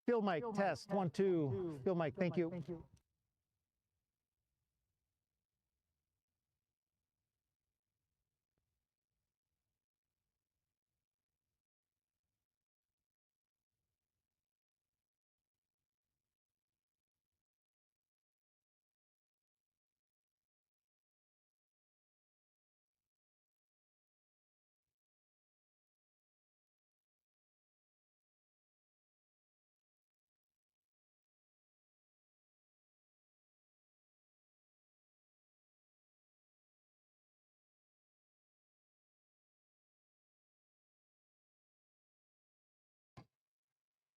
Field mic, test, 1, 2. Field mic, thank you.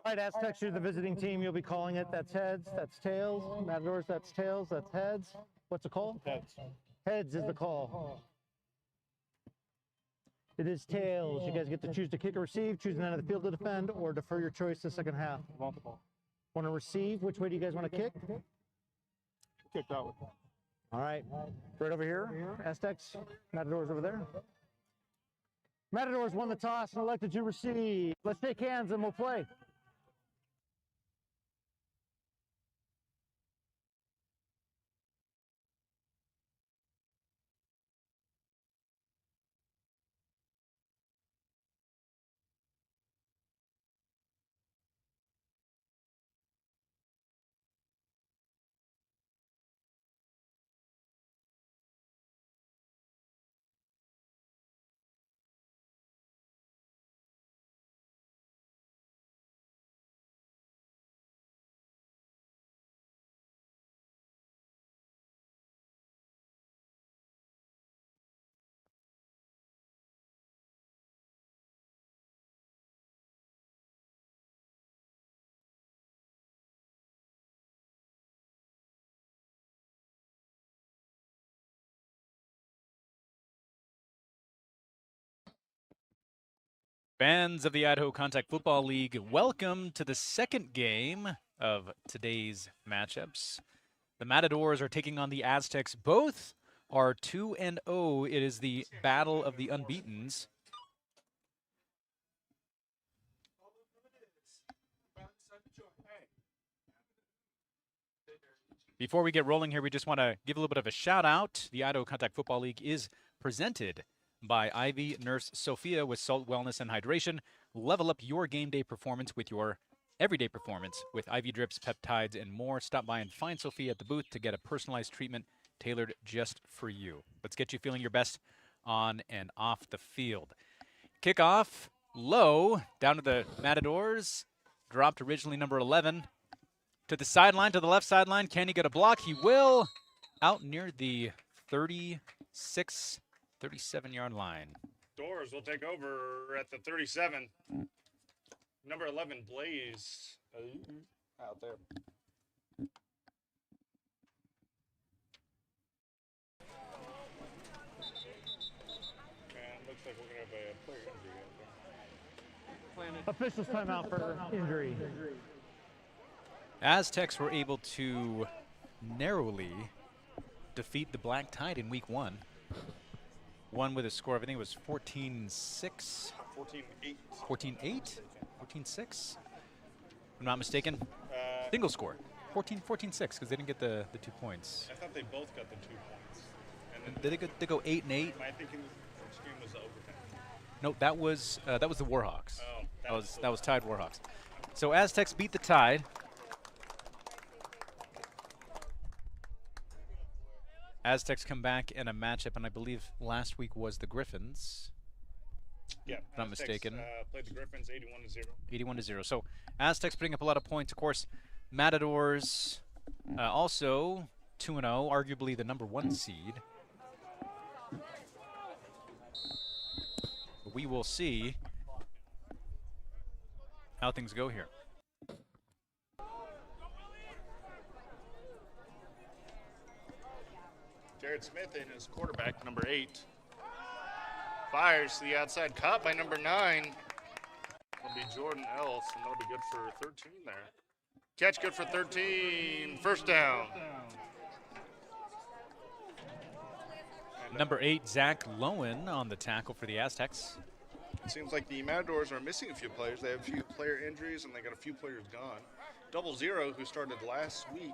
All right, Aztecs, you're the visiting team. You'll be calling it. That's heads, that's tails. Matadors, that's tails, that's heads. What's the call? Heads. Heads is the call. It is tails. You guys get to choose to kick or receive, choose an end of the field to defend, or defer your choice to second half. Multiple. Want to receive? Which way do you guys want to kick? Kick that one. All right, right over here. Aztecs, Matadors over there. Matadors won the toss and elected to receive. Let's shake hands and we'll play. Fans of the Idaho Contact Football League, welcome to the second game of today's matchups. The Matadors are taking on the Aztecs. Both are 2-0. It is the battle of the unbeatens. Before we get rolling here, we just want to give a little bit of a shout out. The Idaho Contact Football League is presented by Ivy Nurse Sophia with Salt Wellness and Hydration. Level up your game day performance with your everyday performance with IV drips, peptides, and more. Stop by and find Sophia at the booth to get a personalized treatment tailored just for you. Let's get you feeling your best on and off the field. Kickoff low down to the Matadors. Dropped originally number 11 to the sideline, to the left sideline. Can he get a block? He will. Out near the 37-yard line. Doors will take over at the 37. Number 11, Blaze. Out there. And looks like we're going to have a player injury out there. Officials timeout for injury. Aztecs were able to narrowly defeat the Black Tide in week 1. Won with a score of, I think it was 14-6. 14-8. 14-8? 14-6? I'm not mistaken. Single score. 14-6 because they didn't get the 2 points. I thought they both got the 2 points. And then Did they go 8-8? am I thinking which game was the overtime? No, that was the Warhawks. Oh, That was Tide Warhawks. So Aztecs beat the Tide. Aztecs come back in a matchup, and I believe last week was the Griffins. Yeah, if I'm not mistaken. Played the Griffins 81-0. 81-0. So Aztecs putting up a lot of points. Of course, Matadors also 2-0, arguably the number 1 seed. We will see how things go here. Jared Smith in his quarterback, number 8. Fires to the outside, caught by number 9. Will be Jordan Else, and that'll be good for 13 there. Catch good for 13. First down. Number 8, Zach Lowen on the tackle for the Aztecs. It seems like the Matadors are missing a few players. They have a few player injuries, and they got a few players gone. 00, who started last week,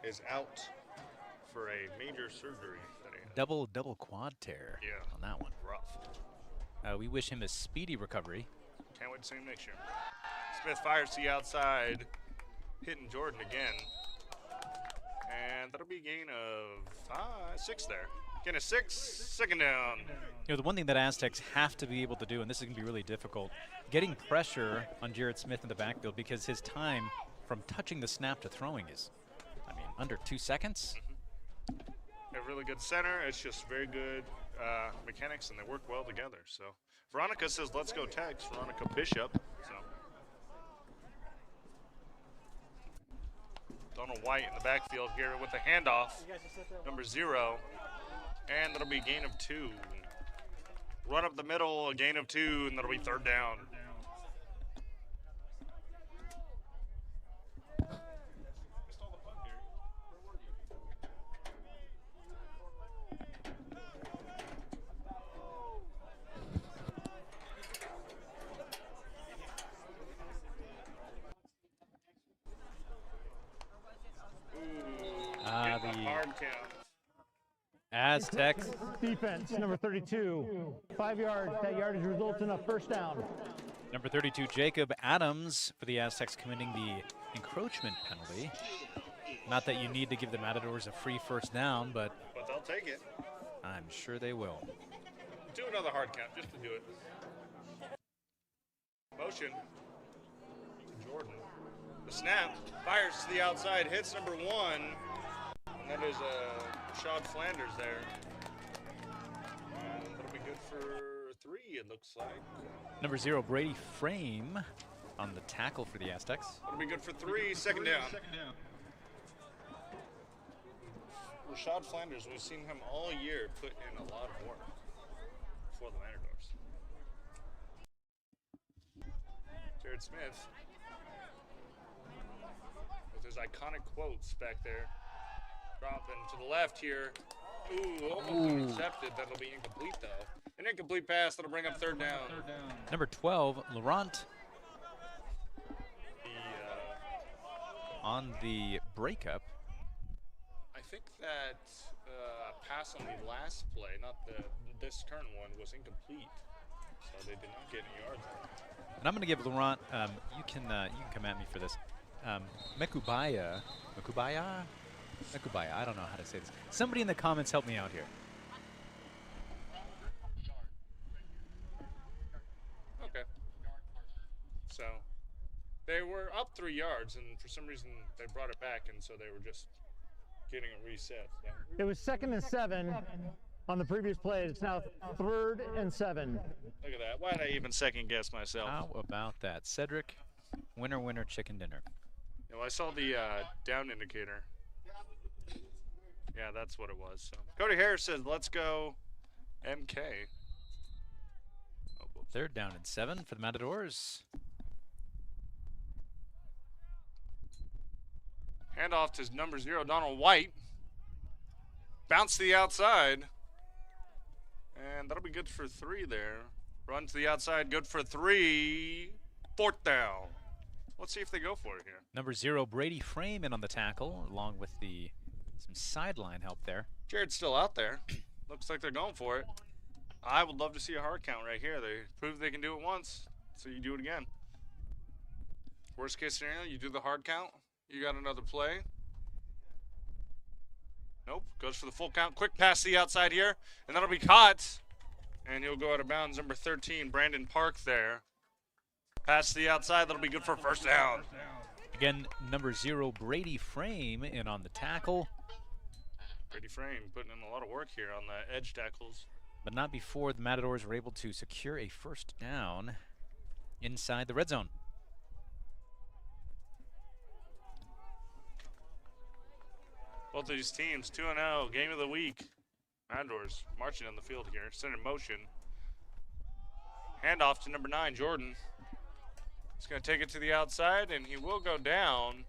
is out for a major surgery that he had. Double quad tear on that one. Rough. We wish him a speedy recovery. Can't wait to see him next year. Smith fires to the outside, hitting Jordan again. And that'll be a gain of 6 there. Gain of 6, second down. You know, the one thing that Aztecs have to be able to do, and this is going to be really difficult, getting pressure on Jared Smith in the backfield, because his time from touching the snap to throwing is, under 2 seconds. A really good center. It's just very good mechanics, and they work well together. So Veronica says, let's go Tex. Veronica Bishop. So Donald White in the backfield here with a handoff, number 0. And that'll be a gain of 2. Run up the middle, a gain of 2, and that'll be third down. The hard count. Aztecs. Defense, number 32. 5 yards. That yardage results in a first down. Number 32, Jacob Adams for the Aztecs, committing the encroachment penalty. Not that you need to give the Matadors a free first down, but they'll take it. I'm sure they will. Do another hard count just to do it. Motion to Jordan. The snap, fires to the outside, hits number 1. And that is Rashad Flanders there. And that'll be good for 3, it looks like. Number 0, Brady Frame on the tackle for the Aztecs. That'll be good for 3, second down. Rashad Flanders, we've seen him all year put in a lot of work for the Matadors. Jared Smith with his iconic quotes back there. Dropping to the left here. Ooh, almost intercepted. That'll be incomplete, though. An incomplete pass that'll bring up third down. Number 12, Laurent on the breakup. I think that pass on the last play, not this current one, was incomplete. So they did not get any yards on it. And I'm going to give Laurent, you can come at me for this. Mekubaya, I don't know how to say this. Somebody in the comments help me out here. Okay. So they were up 3 yards, and for some reason they brought it back, and so they were just getting it reset. So. It was 2nd and 7 on the previous play. It's now 3rd and 7. Look at that. Why did I even second guess myself? How about that? Cedric, winner, chicken dinner. You know, I saw the down indicator. Yeah, that's what it was. So Cody Harris says, let's go MK. Oh, 3rd down and 7 for the Matadors. Handoff to number 0, Donald White. Bounce to the outside. And that'll be good for 3 there. Run to the outside, good for 3. 4th down. Let's see if they go for it here. Number 0, Brady Frame in on the tackle, along with some sideline help there. Jared's still out there. Looks like they're going for it. I would love to see a hard count right here. They proved they can do it once, so you do it again. Worst case scenario, you do the hard count. You got another play. Nope, goes for the full count. Quick pass to the outside here, and that'll be caught. And he'll go out of bounds. Number 13, Brandon Park there. Pass to the outside, that'll be good for first down. Again, number 0, Brady Frame in on the tackle. Brady Frame putting in a lot of work here on the edge tackles. But not before the Matadors were able to secure a first down inside the red zone. Both of these teams, 2-0, game of the week. Matadors marching on the field here, center motion. Handoff to number 9, Jordan. He's going to take it to the outside, and he will go down.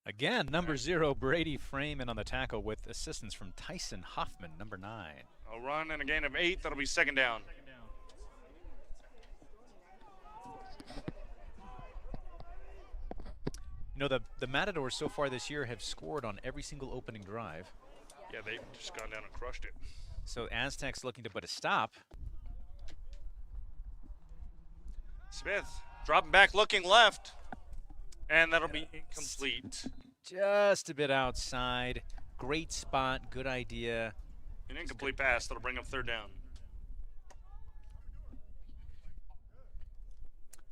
Again, number 0, Brady Frame in on the tackle with assistance from Tyson Hoffman, number 9. A run and a gain of 8. That'll be second down. You know, the Matadors so far this year have scored on every single opening drive. Yeah, they've just gone down and crushed it. So Aztecs looking to put a stop. Smith dropping back, looking left. And that'll be incomplete. Just a bit outside. Great spot, good idea. An incomplete pass that'll bring up 3rd down.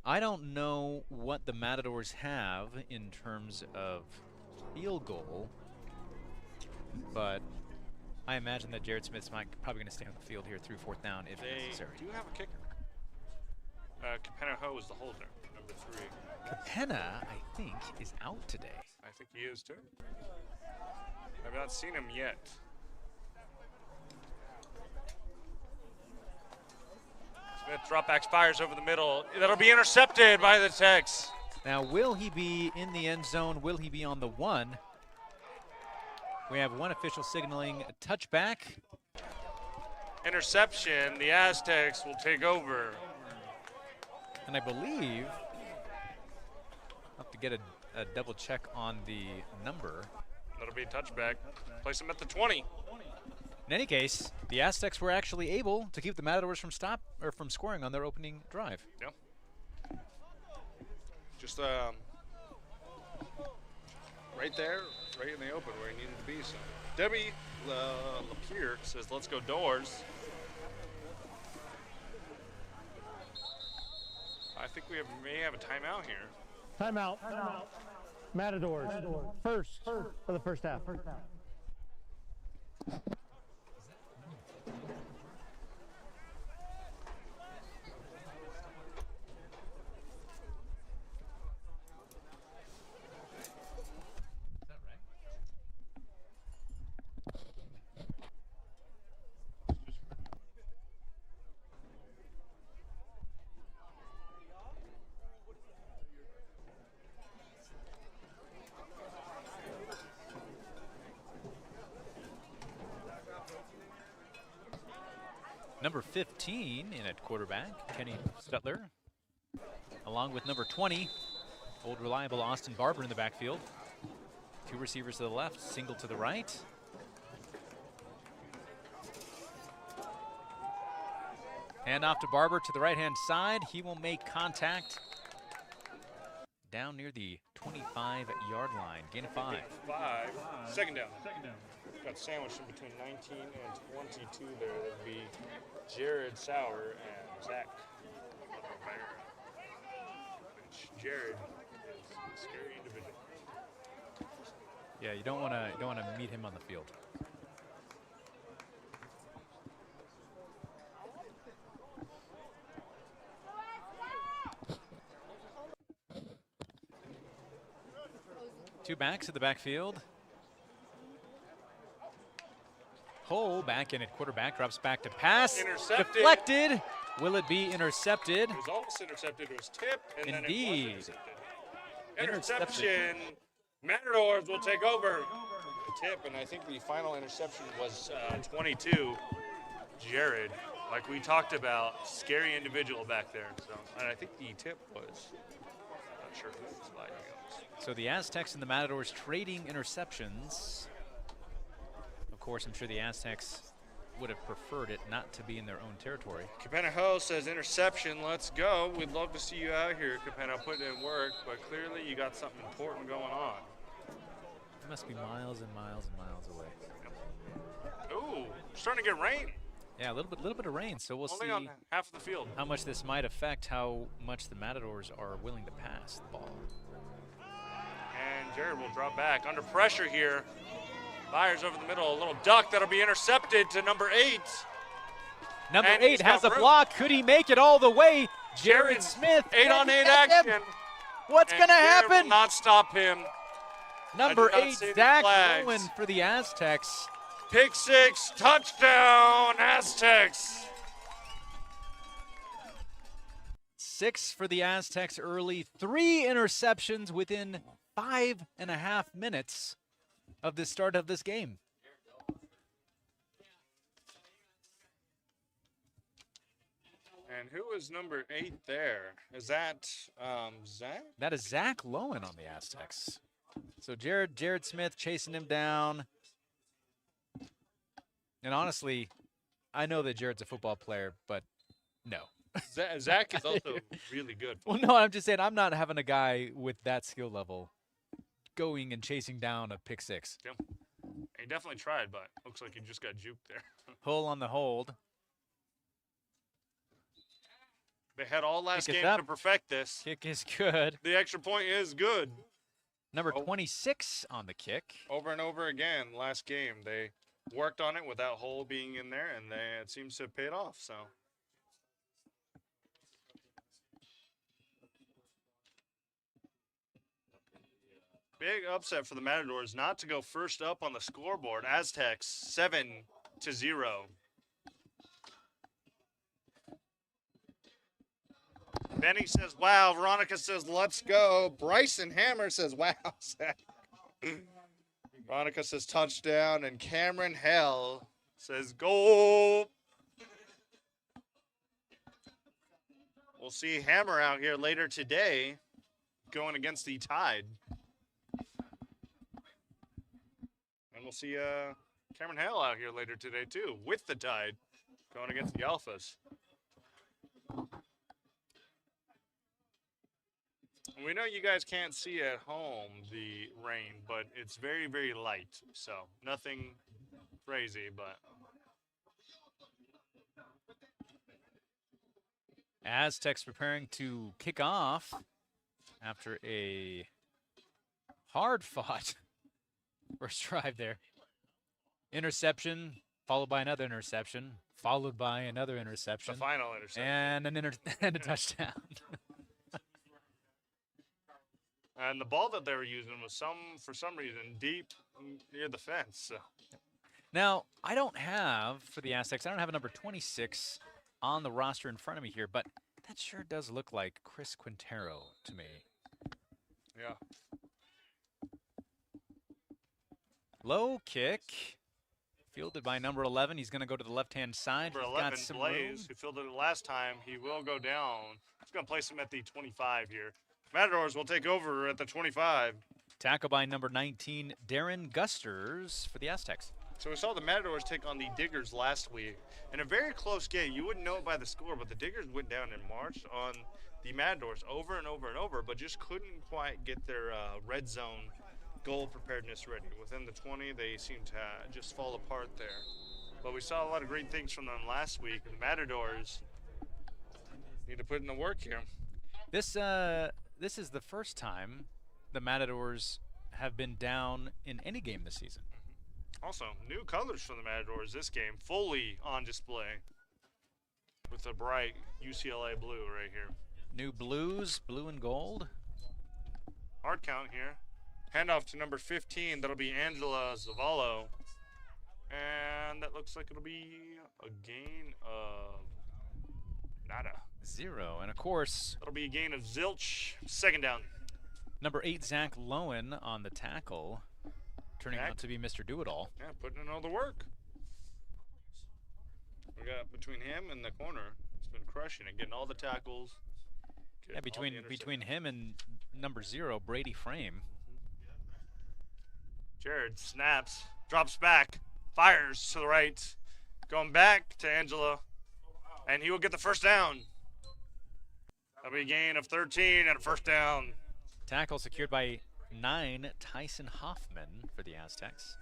I don't know what the Matadors have in terms of field goal, but I imagine that Jared Smith's probably going to stay on the field here through 4th down if necessary. They do have a kicker. Capenna Ho is the holder, number 3. Capenna, I think, is out today. I think he is too. I've not seen him yet. Smith drop back, fires over the middle. That'll be intercepted by the Tex. Now, will he be in the end zone? Will he be on the 1? We have one official signaling a touchback. Interception. The Aztecs will take over. And I believe, I'll have to get a double check on the number. That'll be a touchback. Place him at the 20. In any case, the Aztecs were actually able to keep the Matadors from scoring on their opening drive. Yeah. Just right there, right in the open where he needed to be. So Debbie Lapierre says, "Let's go Doors." I think we may have a timeout here. Timeout. Matadors. First for the first half. Number 15 in at quarterback, Kenny Stutler, along with number 20, old reliable Austin Barber in the backfield. 2 receivers to the left, single to the right. Hand off to Barber to the right-hand side. He will make contact down near the 25-yard line. Gain of 5. 5. Second down. Got sandwiched in between 19 and 22 there. That'd be Jared Sauer and Zach. Which Jared is a scary individual. Yeah, you don't want to meet him on the field. Two backs at the backfield. Hole back in at quarterback, drops back to pass. Intercepted. Deflected. Will it be intercepted? It was almost intercepted. It was tipped, and then it Indeed. was interception. Matadors will take over. The tip, and I think the final interception was 22. Jared, like we talked about, scary individual back there. So, and I think the tip was, not sure who was sliding on. So the Aztecs and the Matadors trading interceptions. Of course, I'm sure the Aztecs would have preferred it not to be in their own territory. Capenna Ho says interception, let's go. We'd love to see you out here, Capenna, putting in work, but clearly you got something important going on. It must be miles and miles and miles away. Ooh, starting to get rain. Yeah, a little bit of rain, so we'll Only see on half of the field. how much this might affect how much the Matadors are willing to pass the ball. And Jared will drop back under pressure here. Fires over the middle, a little duck that'll be intercepted to number 8. Number And 8 he's has got a room. block. Could he make it all the way? Jared Jared Smith. 8-on-8 Get him. action. What's And going to Jared will happen? not stop him. Number I did not 8, see the Zach flags. Owen for the Aztecs. Pick 6, touchdown, Aztecs. 6 for the Aztecs early. 3 interceptions within 5.5 minutes of the start of this game. And who is number 8 there? Is that Zach? That is Zach Lowen on the Aztecs. So Jared Smith chasing him down. And honestly, I know that Jared's a football player, but no. Zach is also really good. Well, no, I'm just saying I'm not having a guy with that skill level going and chasing down a pick six. Yeah. He definitely tried, but looks like he just got juked there. Hull on the hold. They had all last Kick is game up. to perfect this. Kick is good. The extra point is good. Number 26 on the kick. Over and over again, last game, they worked on it without Hull being in there, and it seems to have paid off. So. Big upset for the Matadors not to go first up on the scoreboard. Aztecs 7-0. Benny says, wow. Veronica says, let's go. Bryson Hammer says, wow. Veronica says, touchdown. And Cameron Hell says, goal. We'll see Hammer out here later today going against the Tide. And we'll see Cameron Hale out here later today, too, with the Tide, going against the Alphas. We know you guys can't see at home the rain, but it's very, very light. So nothing crazy, but. Aztecs preparing to kick off after a hard-fought first drive there. Interception, followed by another interception, followed by another interception. The final interception. And and a touchdown. And the ball that they were using was for some reason, deep near the fence. So. Now, I don't have, for the Aztecs, I don't have a number 26 on the roster in front of me here, but that sure does look like Chris Quintero to me. Yeah. Low kick, fielded by number 11. He's going to go to the left-hand side. Number 11, Blaze, who fielded it last time. He will go down. He's going to place him at the 25 here. Matadors will take over at the 25. Tackle by number 19, Darren Gusters for the Aztecs. So we saw the Matadors take on the Diggers last week in a very close game. You wouldn't know it by the score, but the Diggers went down and marched on the Matadors over and over and over, but just couldn't quite get their red zone goal preparedness ready. Within the 20, they seemed to just fall apart there. But we saw a lot of great things from them last week. The Matadors need to put in the work here. This is the first time the Matadors have been down in any game this season. Also, new colors for the Matadors this game, fully on display with the bright UCLA blue right here. New blues, blue and gold. Hard count here. Handoff to number 15. That'll be Angela Zavallo. And that looks like it'll be a gain of nada. 0. And, of course, that'll be a gain of zilch. Second down. Number 8, Zach Lowen on the tackle. Turning out to be Mr. Do-It-All. Yeah, putting in all the work. We got between him and the corner. He's been crushing it, getting all the tackles. Yeah, between him and number 0, Brady Frame. Jared snaps, drops back, fires to the right, going back to Angela, and he will get the first down. That'll be a gain of 13 and a first down. Tackle secured by 9, Tyson Hoffman for the Aztecs,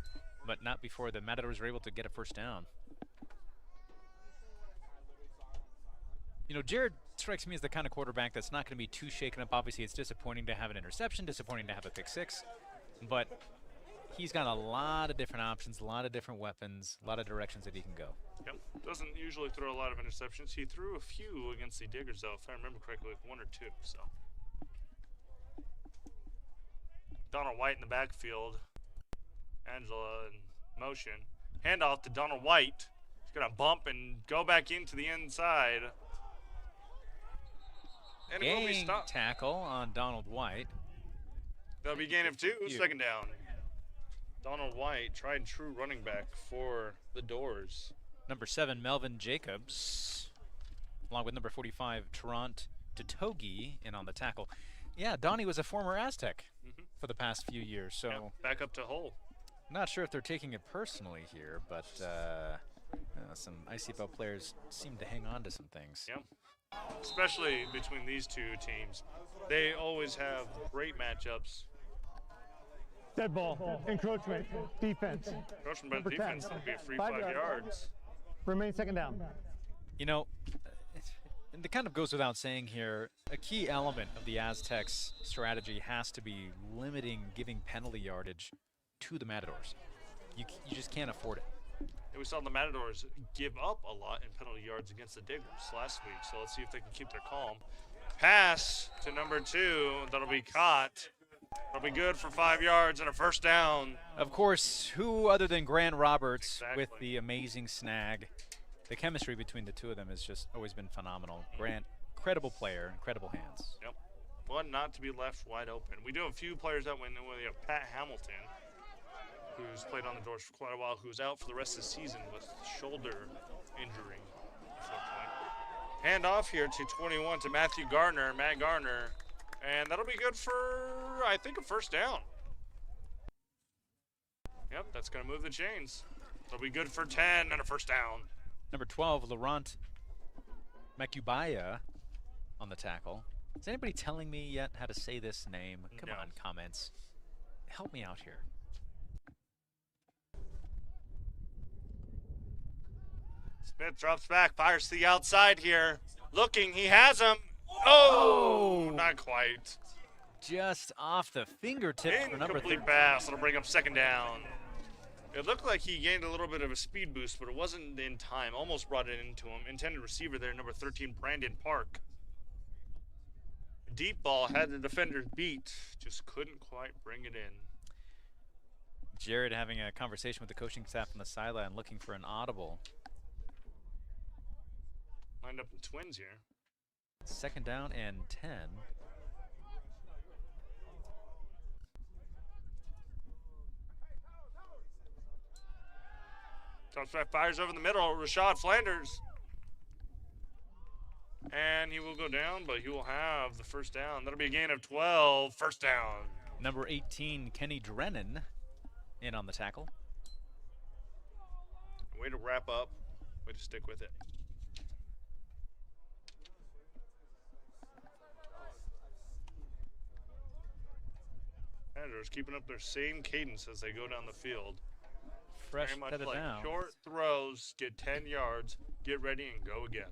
but not before the Matadors were able to get a first down. You know, Jared strikes me as the kind of quarterback that's not going to be too shaken up. Obviously, it's disappointing to have an interception, disappointing to have a pick six, but he's got a lot of different options, a lot of different weapons, a lot of directions that he can go. Yep. Doesn't usually throw a lot of interceptions. He threw a few against the Diggers, though, if I remember correctly, like 1 or 2. So Donald White in the backfield. Angela in motion. Handoff to Donald White. He's going to bump and go back into the inside. And it will be stopped. Tackle on Donald White. That'll be gain of 2, second down. Donald White, tried and true running back for the Doors. Number 7, Melvin Jacobs. along with number 45, Tarrant Totogi, in on the tackle. Yeah, Donnie was a former Aztec for the past few years, so Yeah, back up to Hull. not sure if they're taking it personally here, but some ICFL players seem to hang on to some things. Yeah, especially between these two teams. They always have great matchups. Dead ball. Encroachment. Defense. Encroachment by Number the 10. defense. It'll be a free 5 5 yards. Remain second down. You know, and it kind of goes without saying here, a key element of the Aztecs' strategy has to be limiting giving penalty yardage to the Matadors. You just can't afford it. And we saw the Matadors give up a lot in penalty yards against the Diggers last week, so let's see if they can keep their calm. Pass to number 2. That'll be caught. That'll be good for 5 yards and a first down. Of course, who other than Grant Roberts with Exactly. the amazing snag. The chemistry between the two of them has just always been phenomenal. Grant, incredible player, incredible hands. Yep. One not to be left wide open. We do have a few players that win. We have Pat Hamilton, who's played on the Doors for quite a while, who's out for the rest of the season with shoulder injury, unfortunately. Hand off here to 21 to Matt Gardner, and that'll be good for, I think, a first down. Yep, that's going to move the chains. It'll be good for 10 and a first down. Number 12, Laurent Makubaya on the tackle. Is anybody telling me yet how to say this name? Come No. on, comments. Help me out here. Smith drops back, fires to the outside here. Looking, he has him. Oh, not quite. Just off the fingertips for number 13. Incomplete pass. It'll bring up second down. It looked like he gained a little bit of a speed boost, but it wasn't in time. Almost brought it into him. Intended receiver there, number 13, Brandon Park. Deep ball, had the defenders beat. Just couldn't quite bring it in. Jared having a conversation with the coaching staff on the sideline, looking for an audible. Lined up in twins here. Second down and 10. Drops back, fires over the middle. Rashad Flanders. And he will go down, but he will have the first down. That'll be a gain of 12. First down. Number 18, Kenny Drennan, in on the tackle. Way to wrap up. Way to stick with it. Matadors keeping up their same cadence as they go down the field. Fresh Very much set of like downs. short throws, get 10 yards, get ready, and go again.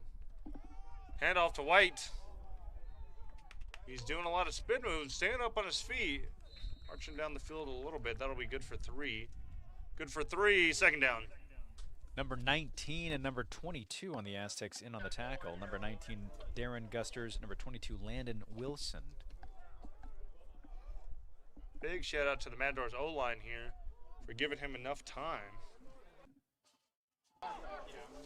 Hand off to White. He's doing a lot of spin moves, staying up on his feet, marching down the field a little bit. That'll be good for 3. Good for 3, second down. Number 19 and number 22 on the Aztecs in on the tackle. Number 19, Darren Gusters. Number 22, Landon Wilson. Big shout out to the Matadors O-line here for giving him enough time to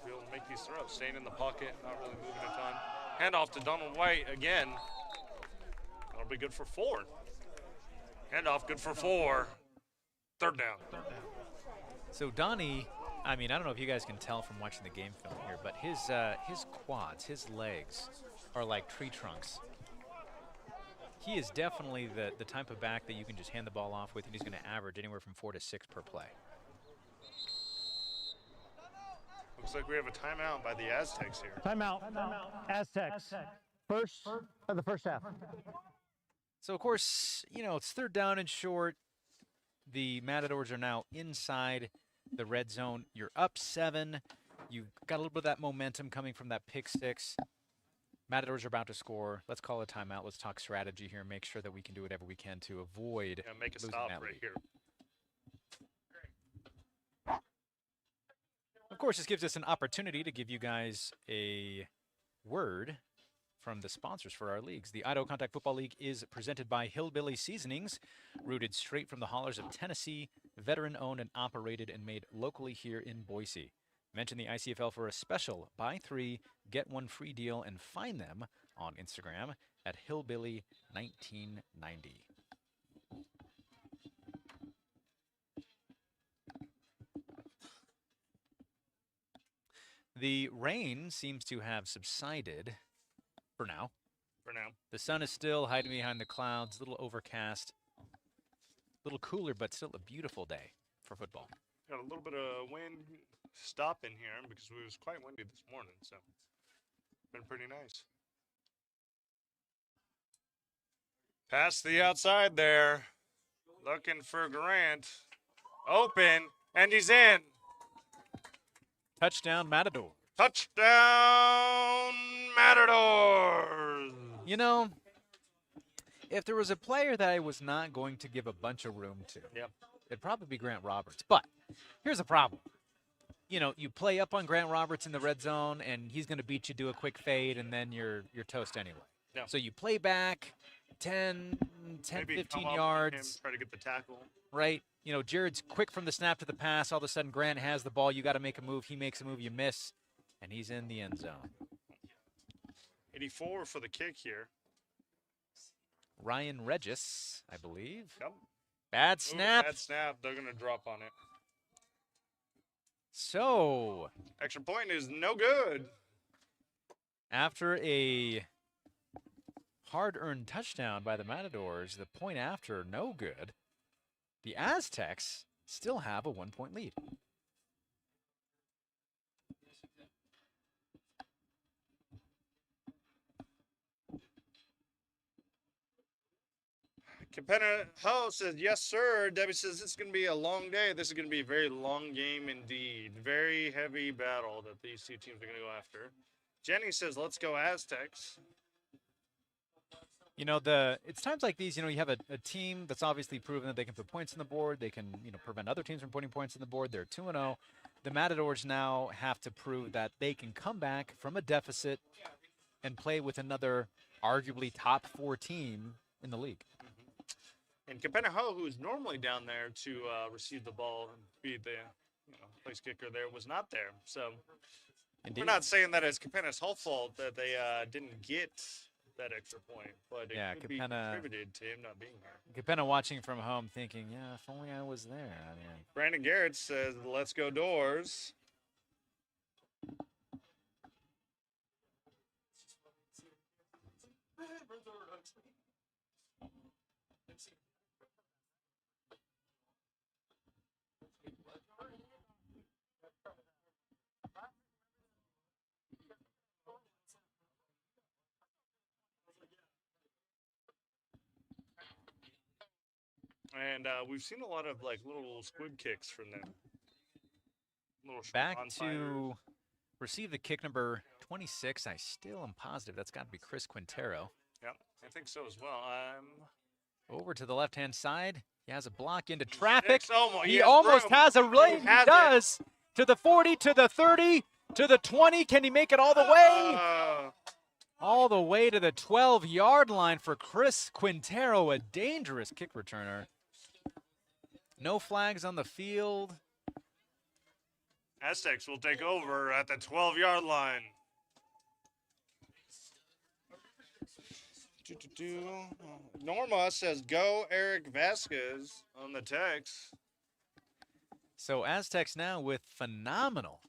be able to make these throws. Staying in the pocket, not really moving a ton. Hand off to Donald White again. That'll be good for 4. Hand off, good for 4. Third down. So Donnie, I mean, I don't know if you guys can tell from watching the game film here, but his quads, his legs are like tree trunks. He is definitely the type of back that you can just hand the ball off with, and he's going to average anywhere from 4 to 6 per play. Looks like we have a timeout by the Aztecs here. Timeout. Aztecs. First of the first half. So, of course, you know, it's third down and short. The Matadors are now inside the red zone. You're up 7. You've got a little bit of that momentum coming from that pick 6. Matadors are about to score. Let's call a timeout. Let's talk strategy here and make sure that we can do whatever we can to avoid Yeah, make a losing stop that right lead. here. Of course, this gives us an opportunity to give you guys a word from the sponsors for our leagues. The Idaho Contact Football League is presented by Hillbilly Seasonings, rooted straight from the hollers of Tennessee, veteran-owned and operated and made locally here in Boise. Mention the ICFL for a special buy 3, get 1 free deal, and find them on Instagram at Hillbilly1990. The rain seems to have subsided for now. For now. The sun is still hiding behind the clouds, a little overcast, a little cooler, but still a beautiful day for football. Got a little bit of wind stop in here because it was quite windy this morning, so been pretty nice. Past the outside there, looking for Grant. Open, and he's in. Touchdown, Matador. Touchdown, Matadors! You know, if there was a player that I was not going to give a bunch of room to, Yep. it'd probably be Grant Roberts. But here's the problem. You know, you play up on Grant Roberts in the red zone, and he's going to beat you, do a quick fade, and then you're toast anyway. Yeah. So you play back 10, Maybe 15 come up on yards, him, try to get the tackle. right? You know, Jared's quick from the snap to the pass. All of a sudden, Grant has the ball. You got to make a move. He makes a move. You miss, and he's in the end zone. 84 for the kick here. Ryan Regis, I believe. Yep. Bad Ooh, snap. bad snap. They're going to drop on it. So, Extra point is no good. after a hard-earned touchdown by the Matadors, the point after, no good. The Aztecs still have a 1-point lead. Capenna Ho says, yes, sir. Debbie says, this is going to be a long day. This is going to be a very long game indeed. Very heavy battle that these two teams are going to go after. Jenny says, let's go Aztecs. You know, it's times like these, you know, you have a team that's obviously proven that they can put points on the board. They can, you know, prevent other teams from putting points on the board. They're 2-0. The Matadors now have to prove that they can come back from a deficit and play with another arguably top 4 team in the league. And Capenna Ho, who's normally down there to receive the ball and be the place kicker there, was not there. So Indeed. we're not saying that it's Capenna's whole fault that they didn't get that extra point, but it Yeah, could be Capenna- contributed to him not being there. Capenna watching from home thinking, yeah, if only I was there. I mean, Brandon Garrett says, let's go Doors. And we've seen a lot of like little squib kicks from them. Little short back on-fires. to receive the kick number 26. I still am positive that's got to be Chris Quintero. Yep, I think so as well. Over to the left-hand side. He has a block into traffic. He He has almost room. has a lane. He has it. does. To the 40, to the 30, to the 20. Can he make it all the way? All the way to the 12-yard line for Chris Quintero, a dangerous kick returner. No flags on the field. Aztecs will take over at the 12-yard line. Norma says, go Eric Vasquez on the text. So Aztecs now with phenomenal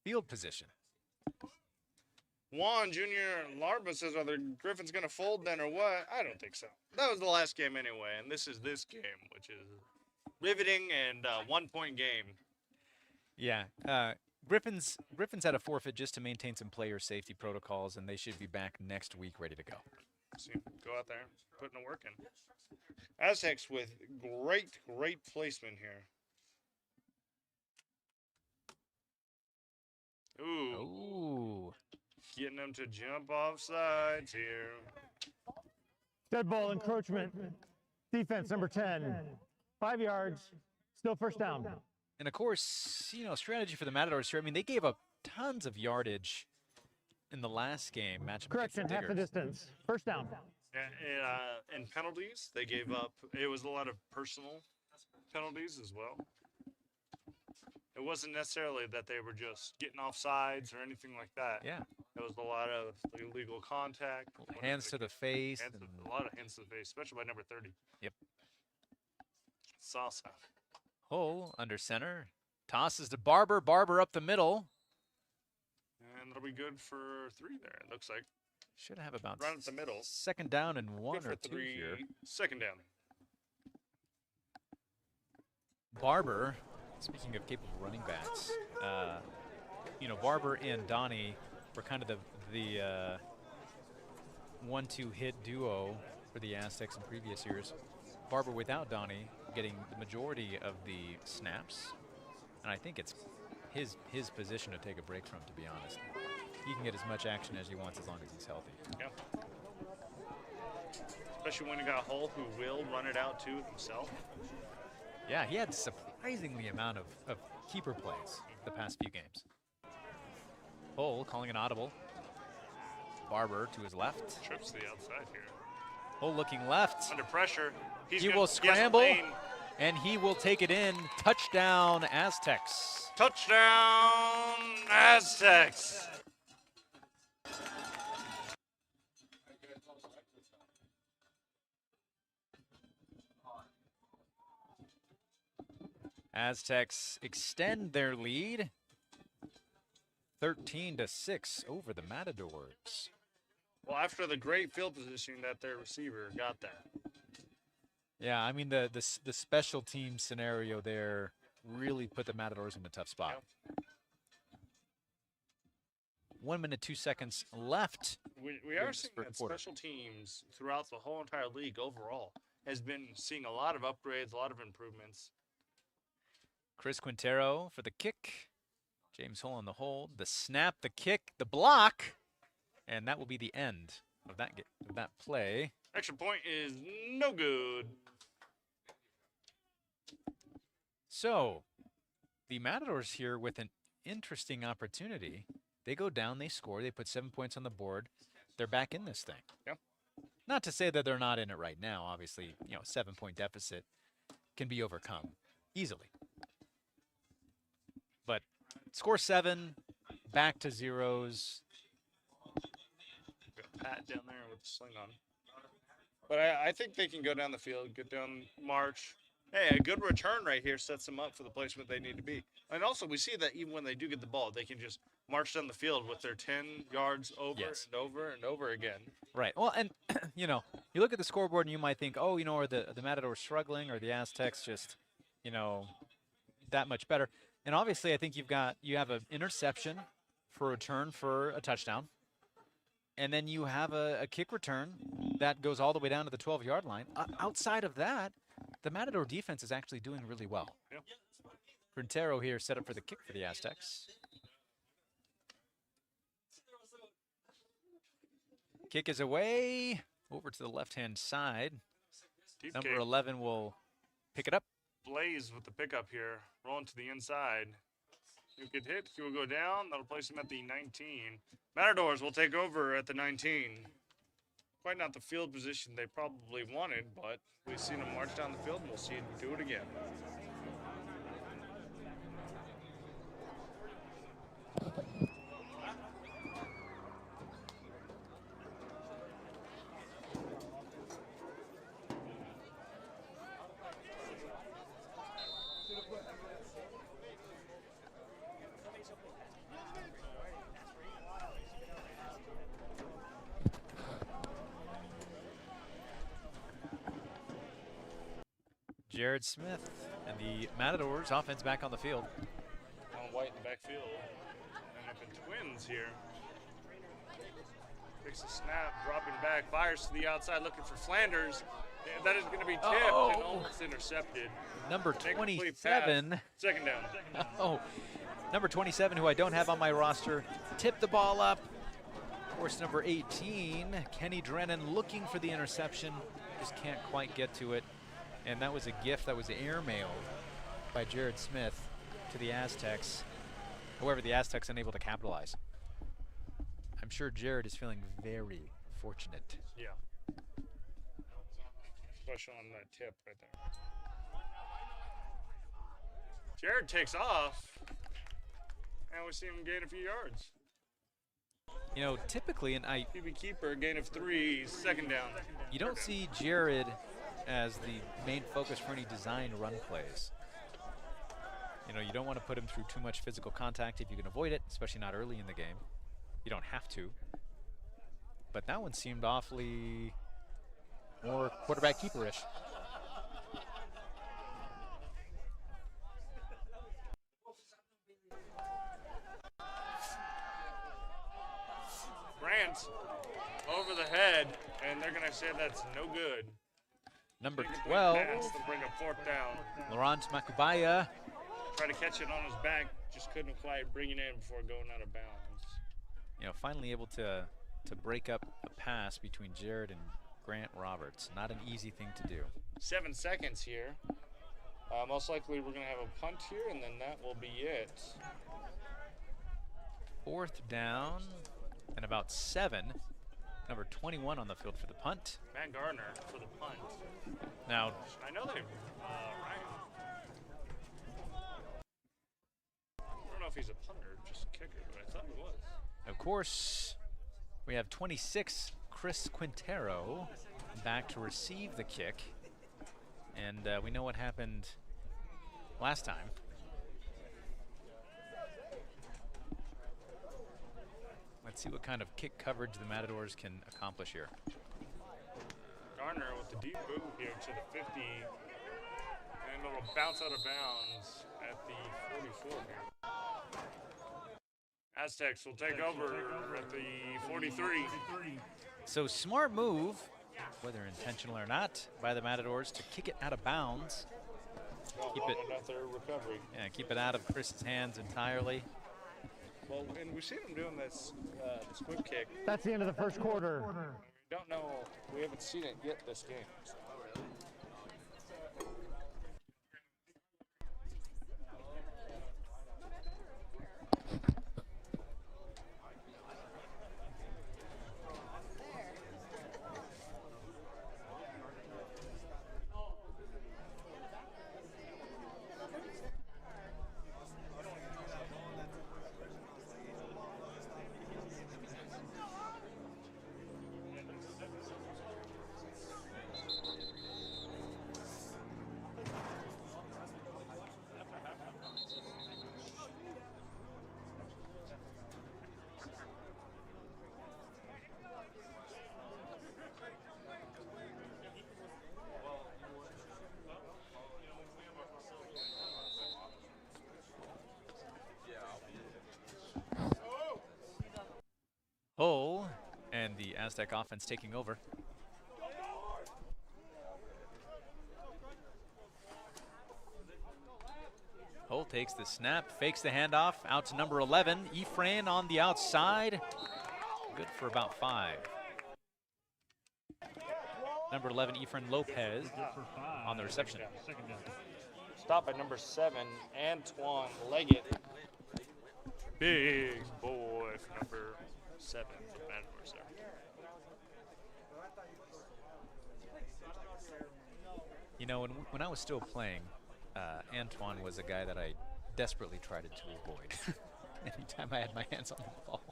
field position. Juan Jr. Larba says, are the Griffins going to fold then or what? I don't think so. That was the last game anyway, and this is this game, which is riveting and 1-point game. Yeah, Griffins had a forfeit just to maintain some player safety protocols, and they should be back next week ready to go. See, go out there, putting the work in. Aztecs with great placement here. Ooh. Getting them to jump off sides here. Dead ball encroachment. Defense number 10. 5 yards. Still first down. And of course, you know, strategy for the Matadors here. I mean, they gave up tons of yardage in the last game. Matchup Correction, against the half the Diggers. distance. First down. And penalties, they gave up. It was a lot of personal penalties as well. It wasn't necessarily that they were just getting off sides or anything like that. Yeah, It was a lot of illegal contact. hands to the face. A lot of hands to the face, especially by number 30. Yep. Salsa. Hull under center. Tosses to Barber. Barber up the middle. that'll be good for 3 there, it looks like. Should have about Right at the middle. second down and 1 Good for or 2 3. here. Second down. Barber, speaking of capable running backs, you know, Barber and Donnie were kind of the 1-2 hit duo for the Aztecs in previous years. Barber without Donnie getting the majority of the snaps, and I think it's his position to take a break from, to be honest. He can get as much action as he wants as long as he's healthy. Yeah. Especially when you got Hull, who will run it out too himself. Yeah, he had surprisingly amount of keeper plays the past few games. Hull calling an audible. Barber to his left. Trips to the outside here. Hull looking left. Under pressure. He will scramble, and he will take it in. Touchdown, Aztecs. Touchdown, Aztecs. Aztecs extend their lead 13-6 over the Matadors. Well, after the great field positioning that their receiver got that. Yeah, I mean the special team scenario there really put the Matadors in a tough spot. Yep. 1 minute 2 seconds left. We are seeing that special teams throughout the whole entire league overall has been seeing a lot of upgrades, a lot of improvements. Chris Quintero for the kick. James Hull on the hold. The snap, the kick, the block. And that will be the end of that play. Extra point is no good. So, the Matadors here with an interesting opportunity. They go down, they score, they put 7 points on the board. They're back in this thing. Yep. Not to say that they're not in it right now. Obviously, you know, 7-point deficit can be overcome easily. But score 7, back to zeros. Got Pat down there with the sling on. But I think they can go down the field, get down march. Hey, a good return right here sets them up for the placement they need to be. And also, we see that even when they do get the ball, they can just march down the field with their 10 yards over and over and over again. Right. Well, and, you know, you look at the scoreboard and you might think, oh, you know, are the Matadors struggling or the Aztecs just, you know, that much better? And obviously, I think you have an interception for a return for a touchdown. And then you have a kick return that goes all the way down to the 12-yard line. Outside of that, the Matador defense is actually doing really well. Yep. Quintero here set up for the kick for the Aztecs. Kick is away over to the left-hand side. Deep Number kick. 11 will pick it up. Blaze with the pickup here, rolling to the inside. He'll get hit, he will go down. That'll place him at the 19. Matadors will take over at the 19. Quite not the field position they probably wanted, but we've seen them march down the field, and we'll see him do it again. Jared Smith and the Matadors offense back on the field. On White in the backfield. And up in Twins here. Takes a snap, dropping back, fires to the outside, looking for Flanders. And that is going to be tipped and almost intercepted. Number Make a complete 27. pass. Second down. Oh, number 27, who I don't have on my roster, tipped the ball up. Of course, number 18, Kenny Drennan, looking for the interception, just can't quite get to it. And that was a gift that was airmailed by Jared Smith to the Aztecs. However, the Aztecs unable to capitalize. I'm sure Jared is feeling very fortunate. Yeah. Especially on that tip right there. Jared takes off, and we see him gain a few yards. You know, typically, and QB keeper, gain of 3, second down. you don't see Jared as the main focus for any design run plays. You know, you don't want to put him through too much physical contact if you can avoid it, especially not early in the game. You don't have to. But that one seemed awfully more quarterback keeperish. Grant over the head, and they're going to say that's no good. Number 12, Pass to bring a fourth down. Laurent Makubaya. Tried to catch it on his back, just couldn't quite bring it in before going out of bounds. You know, finally able to break up a pass between Jared and Grant Roberts. Not an easy thing to do. 7 seconds here. Most likely we're going to have a punt here, and then that will be it. 4th down and about 7. Number 21 on the field for the punt. Matt Gardner for the punt. Now, I know they, right. I don't know if he's a punter or just a kicker, but I thought he was. of course, we have 26, Chris Quintero, back to receive the kick. And we know what happened last time. Let's see what kind of kick coverage the Matadors can accomplish here. Garner with the deep move here to the 50. And it'll bounce out of bounds at the 44 here. Aztecs will take over at the 43. So smart move, whether intentional or not, by the Matadors to kick it out of bounds. Keep it, recovery. yeah, keep it out of Chris's hands entirely. Well, and we've seen him doing this squib kick. That's the end of the first quarter. We don't know. We haven't seen it yet this game. So. Hull and the Aztec offense taking over. Hull takes the snap, fakes the handoff, out to number 11, Efrain on the outside. Good for about 5. Number 11, Efrain Lopez on the reception. Stop at number 7, Antoine Leggett. Big boy for number 7 for the Matadors there. You know, when I was still playing, Antoine was a guy that I desperately tried to avoid anytime I had my hands on the ball.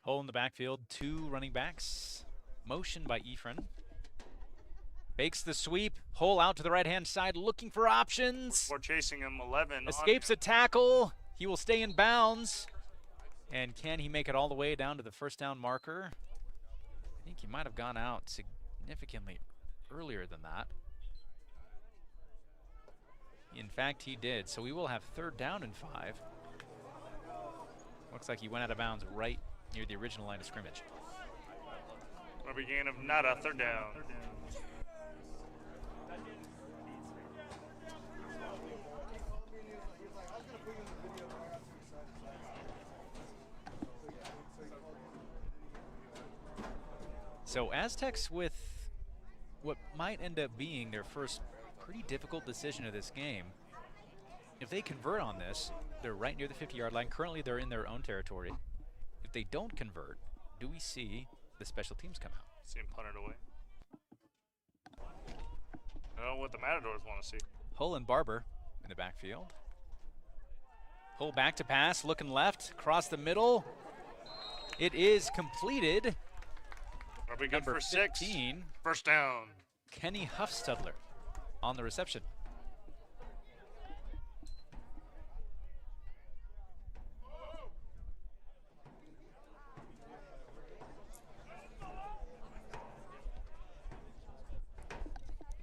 Hole in the backfield, 2 running backs. Motion by Efrain. Fakes the sweep. Hole out to the right-hand side, looking for options. We're chasing him 11. Escapes a tackle. He will stay in bounds. And can he make it all the way down to the first down marker? I think he might have gone out significantly earlier than that. In fact, he did. So we will have 3rd down and 5. Looks like he went out of bounds right near the original line of scrimmage. A gain of nada, 3rd down. So Aztecs with what might end up being their first pretty difficult decision of this game. If they convert on this, they're right near the 50-yard line. Currently, they're in their own territory. If they don't convert, do we see the special teams come out? See him punt it away. I don't know what the Matadors want to see. Hull and Barber in the backfield. Hull back to pass, looking left, across the middle. It is completed. Are we good Number for 6? 15, First down. Kenny Huffstudler on the reception.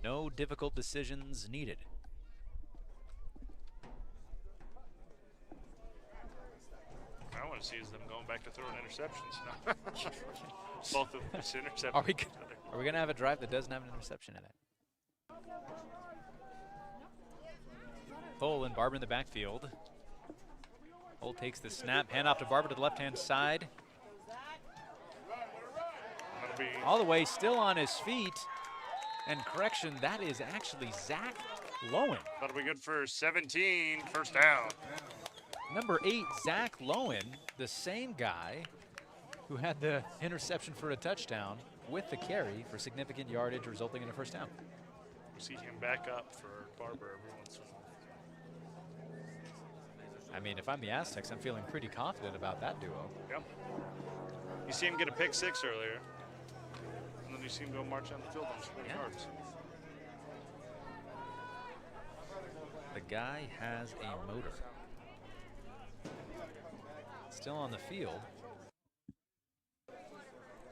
No difficult decisions needed. I want to see is them going back to throwing interceptions. Both of them just intercepted. Are we going to have a drive that doesn't have an interception in it? Hull and Barber in the backfield. Hull takes the snap, hand off to Barber to the left-hand side. All the way, still on his feet. And correction, that is actually Zach Lowen. That'll be good for 17. First down. Number 8, Zach Lowen, the same guy who had the interception for a touchdown with the carry for significant yardage, resulting in a first down. We'll see him back up for Barber every once in a while. I mean, if I'm the Aztecs, I'm feeling pretty confident about that duo. Yep. You see him get a pick 6 earlier. And then you see him go march down the field on 20 yards. The guy has a motor. Still on the field.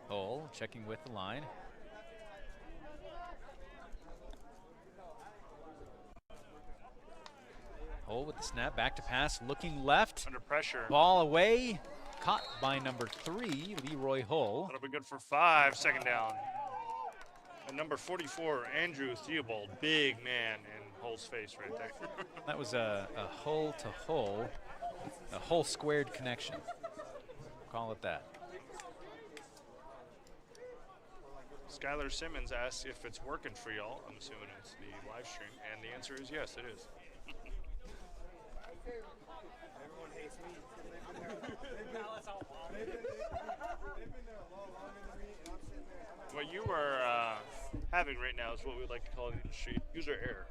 Hull checking with the line. Hull with the snap, back to pass, looking left. Under pressure. Ball away, caught by number 3, Leroy Hull. That'll be good for 5. Second down. And number 44, Andrew Theobald, big man in Hull's face right there. That was a Hull to Hull, a Hull squared connection. Call it that. Skylar Simmons asks if it's working for y'all. I'm assuming it's the live stream, and the answer is yes, it is. Everyone hates me. What you are having right now is what we like to call in the industry user error.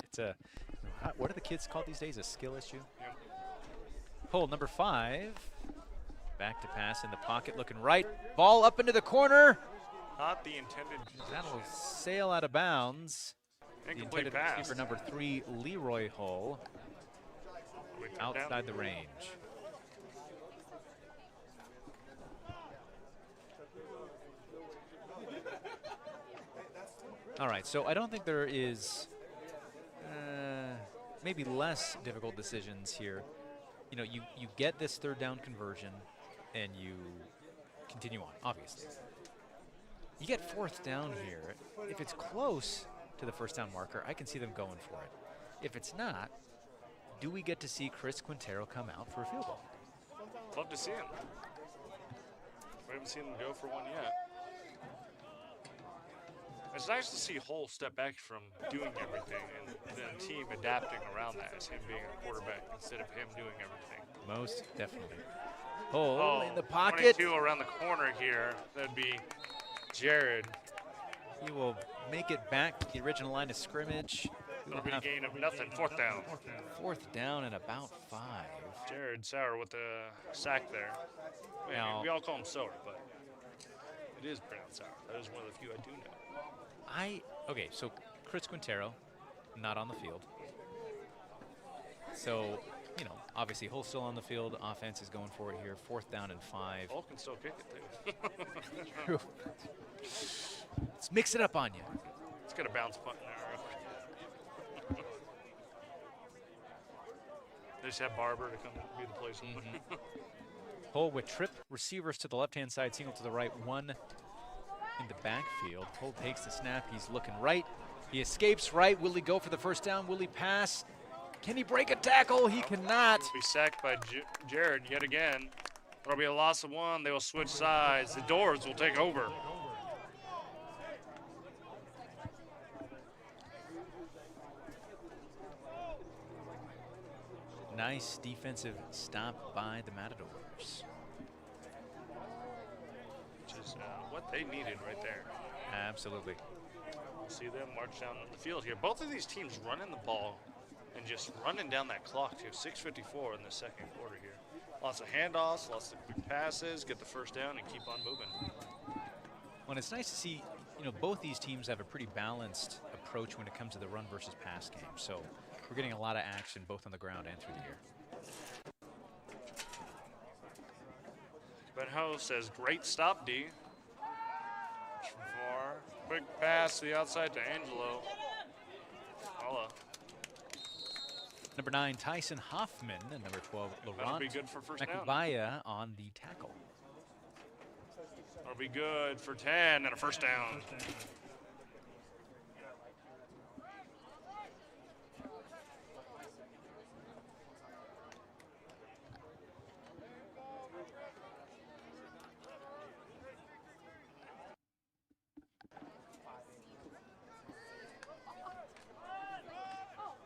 It's a, what are the kids called these days? A skill issue? Yep. Hull number 5. Back to pass in the pocket, looking right. Ball up into the corner. Not the intended. That'll sail out of bounds. Incomplete the intended pass. receiver number 3, Leroy Hull, outside the range. All right, so I don't think there is maybe less difficult decisions here. You know, you get this third down conversion and you continue on, obviously. You get fourth down here. If it's close to the first down marker, I can see them going for it. If it's not, do we get to see Chris Quintero come out for a field goal? Love to see him. We haven't seen him go for one yet. It's nice to see Hull step back from doing everything and the team adapting around that as him being a quarterback instead of him doing everything. Most definitely. Hull in the pocket. 22 around the corner here. That'd be Jared. He will make it back to the original line of scrimmage. It'll be a gain of nothing. Fourth down. Fourth down and about 5. Jared Sauer with the sack there. Now, we all call him Sauer, but it is pronounced Sauer. That is one of the few I do know. Okay, so Chris Quintero, not on the field. So, you know, obviously Hull's still on the field. Offense is going for it here. Fourth down and 5. Hull can still kick it, too. True. Let's mix it up on you. It's got a bounce punt in there. They just have Barber to come be the placeholder. Hull with trip receivers to the left-hand side, single to the right, 1 in the backfield. Hull takes the snap. He's looking right. He escapes right. Will he go for the first down? Will he pass? Can he break a tackle? He cannot. He'll be sacked by Jared yet again. There'll be a loss of 1. They will switch sides. The Doors will take over. Nice defensive stop by the Matadors. Which is what they needed right there. Absolutely. See them march down the field here. Both of these teams running the ball and just running down that clock too. 6:54 in the second quarter here. Lots of handoffs, lots of quick passes, get the first down and keep on moving. Well, it's nice to see, both these teams have a pretty balanced approach when it comes to the run versus pass game. So we're getting a lot of action both on the ground and through the air. Benho says, great stop, D. From far. Quick pass to the outside to Angelo. Holla. Number 9, Tyson Hoffman, and number 12, That'll be Laurent good for first down. Makubaya on the tackle. That'll be good for 10 and a first down.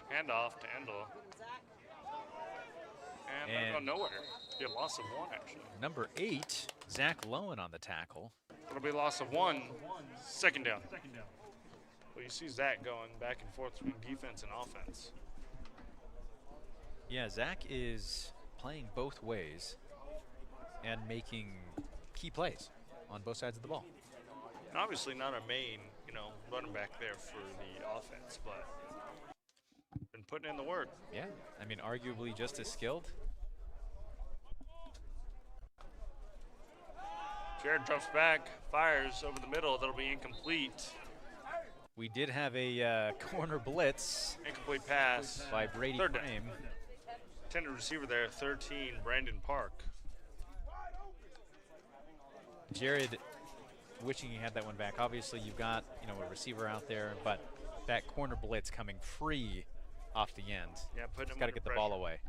Handoff to Endel. And they're going nowhere. Be a loss of 1, actually. Number 8, Zach Lowen on the tackle. It'll be a loss of 1. Second down. Well, you see Zach going back and forth between defense and offense. Yeah, Zach is playing both ways and making key plays on both sides of the ball. And obviously not a main, running back there for the offense, but been putting in the work. Yeah, I mean, arguably just as skilled. Jared drops back, fires over the middle. That'll be incomplete. We did have a corner blitz. Incomplete pass by Brady Third down. Frame. Intended receiver there, 13, Brandon Park. Jared wishing he had that one back. Obviously, you've got a receiver out there, but that corner blitz coming free off the end. Yeah, putting him got to under get the pressure. ball away.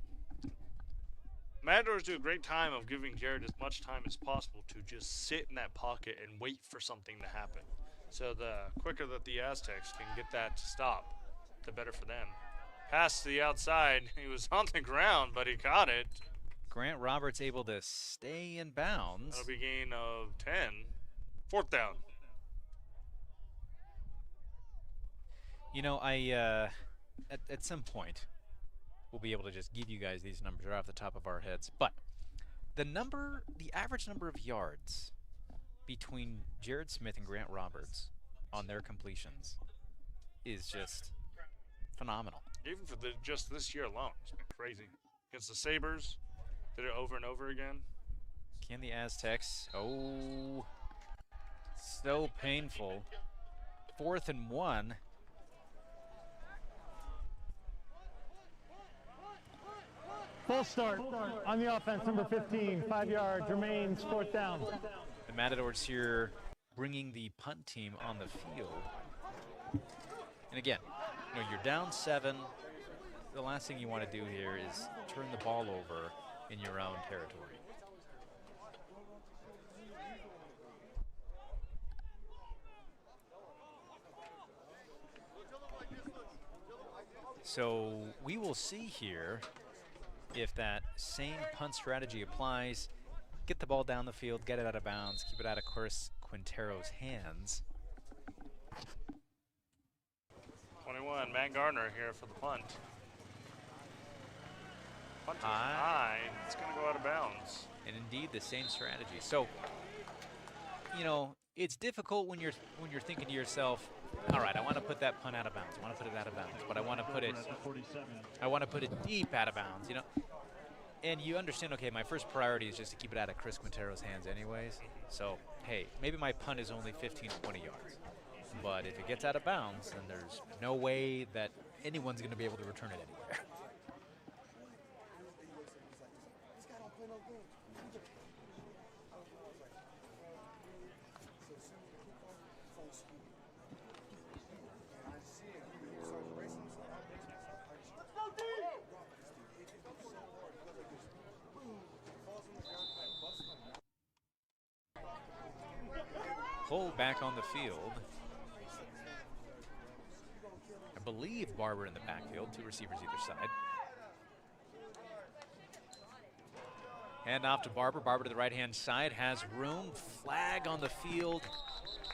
Matadors do a great time of giving Jared as much time as possible to just sit in that pocket and wait for something to happen. So the quicker that the Aztecs can get that to stop, the better for them. Pass to the outside. He was on the ground, but he caught it. Grant Roberts able to stay in bounds. That'll be a gain of 10. Fourth down. At some point, we'll be able to just give you guys these numbers right off the top of our heads. But the average number of yards between Jared Smith and Grant Roberts on their completions is just phenomenal. Even for just this year alone, it's been crazy. Against the Sabres, did it over and over again. Can the Aztecs? Oh, so painful. 4th and 1. Full start on the offense, number 15, 5 yards, remains 4th down. The Matadors here bringing the punt team on the field. And again, you're down 7. The last thing you want to do here is turn the ball over in your own territory. So we will see here if that same punt strategy applies. Get the ball down the field, get it out of bounds, keep it out of Chris Quintero's hands. 21, Matt Gardner here for the punt. Punt is high, it's going to go out of bounds. And indeed, the same strategy. So, it's difficult when you're thinking to yourself, all right, I want to put that punt out of bounds. I want to put it out of bounds, but I want to put it deep out of bounds, And you understand, okay, my first priority is just to keep it out of Chris Quintero's hands anyways. So, hey, maybe my punt is only 15, 20 yards. But if it gets out of bounds, then there's no way that anyone's going to be able to return it anywhere. Pull back on the field. I believe Barber in the backfield, 2 receivers either side. Hand off to Barber. Barber to the right-hand side, has room. Flag on the field.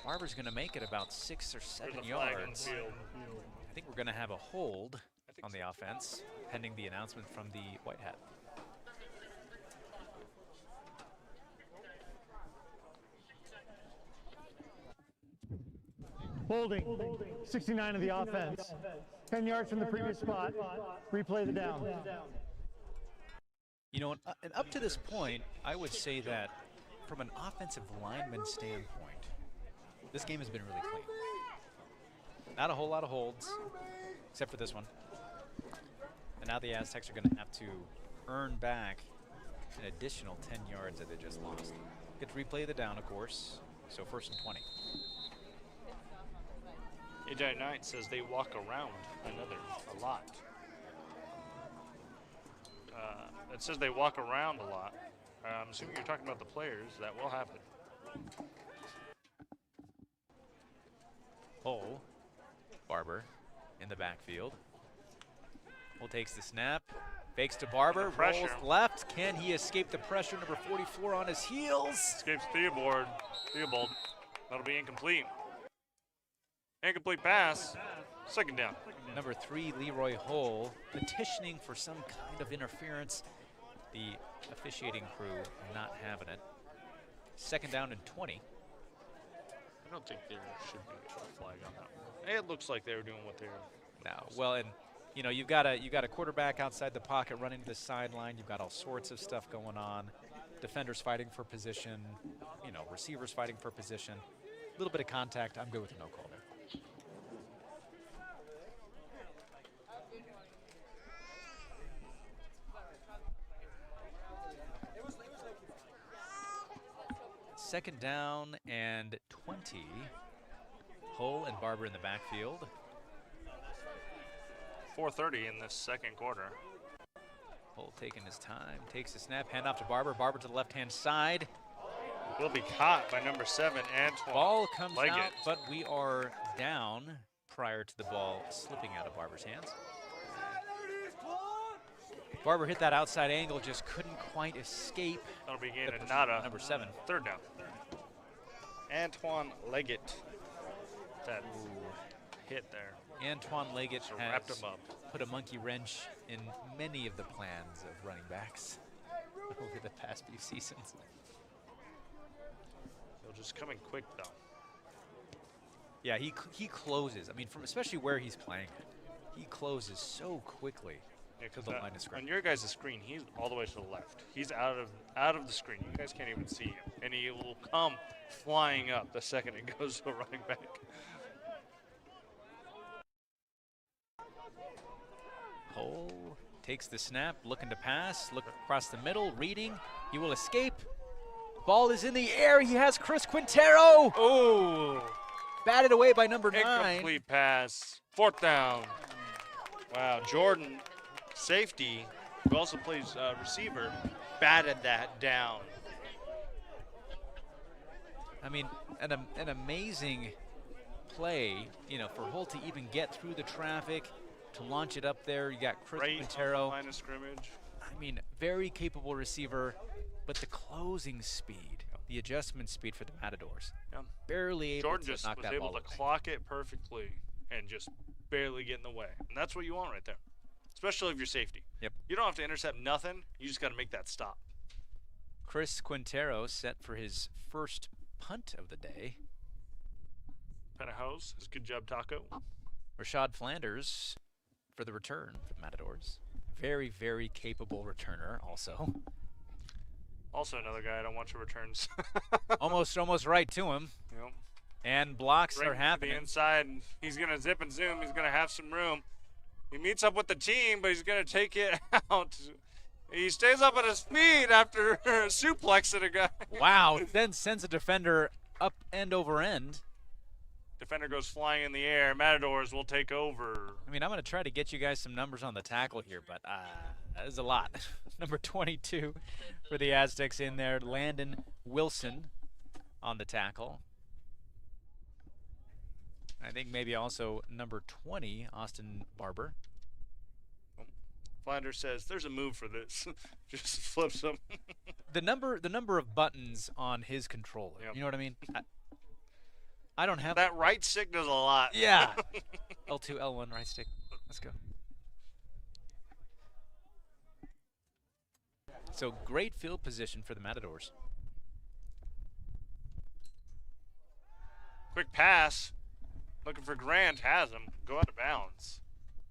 Barber's going to make it about 6 or 7 yards. I think we're going to have a hold on the offense, pending the announcement from the White Hat. Holding, 69 of the offense. 10 yards from the previous spot. Replay the down. You know, and up to this point, I would say that from an offensive lineman standpoint, this game has been really clean. Not a whole lot of holds, except for this one. And now the Aztecs are going to have to earn back an additional 10 yards that they just lost. Get to replay the down, of course. So 1st and 20. AJ Knight says they walk around a lot. It says they walk around a lot. I'm assuming you're talking about the players. That will happen. Hole. Barber in the backfield. Hole takes the snap. Fakes to Barber. Rolls left. Can he escape the pressure? Number 44 on his heels. Escapes Theobald. That'll be incomplete. Incomplete pass. 2nd down. Number 3, Leroy Hole, petitioning for some kind of interference. The officiating crew not having it. 2nd down and 20. I don't think there should be a flag on that one. It looks like they were doing what they were. No, well, and you know, you've got a quarterback outside the pocket running to the sideline. You've got all sorts of stuff going on. Defenders fighting for position. You know, receivers fighting for position. A little bit of contact. I'm good with a no call there. Second down and 20. Hole and Barber in the backfield. 4:30 in this 2nd quarter. Hole taking his time, takes the snap, hand off to Barber. Barber to the left-hand side. Will be caught by number 7, Antoine. Ball comes Leggett. out, but we are down prior to the ball slipping out of Barber's hands. Barber hit that outside angle, just couldn't quite escape. That'll be gain of nada. Number 7. 3rd down. Antoine Leggett. That hit there. Antoine Leggett So has wrapped him up. put a monkey wrench in many of the plans of running backs over the past few seasons. They'll just coming quick though. Yeah, he closes. I mean, from especially where he's playing it, he closes so quickly to the line of On scrimmage. your guys' screen, he's all the way to the left. He's out of the screen. You guys can't even see him, and he will come flying up the second it goes to a running back. Hole takes the snap, looking to pass, look across the middle, reading. He will escape. Ball is in the air. He has Chris Quintero. Oh, Batted away by number 9. incomplete pass. 4th down. Wow, Jordan, safety, who also plays receiver, batted that down. I mean, an amazing play, you know, for Holt to even get through the traffic, to launch it up there. You got Chris Right on the Quintero. line of scrimmage. I mean, very capable receiver, but the closing speed, the adjustment speed for the Matadors, Yeah. barely able Jordan to just knock was that able ball to away. clock it perfectly and just barely get in the way. And that's what you want right there, especially if you're safety. Yep. You don't have to intercept nothing. You just got to make that stop. Chris Quintero set for his first punt of the day. Penthouse, his good job, Taco. Rashad Flanders for the return for the Matadors. Very, very capable returner also. Also another guy I don't want your returns. almost right to him. You know, And blocks right are to happening. the inside. And he's going to zip and zoom. He's going to have some room. He meets up with the team, but he's going to take it out. He stays up at his feet after suplexing a guy. Wow, then sends a defender up end over end. Defender goes flying in the air. Matadors will take over. I mean, I'm going to try to get you guys some numbers on the tackle here, but that is a lot. Number 22 for the Aztecs in there. Landon Wilson on the tackle. I think maybe also number 20, Austin Barber. Flanders says, there's a move for this. Just flips him. The number of buttons on his controller. Yep. You know what I mean? I don't have That right stick does a lot. Yeah. L2, L1, right stick. Let's go. So great field position for the Quick pass. Looking for Grant, has him. Go out of bounds.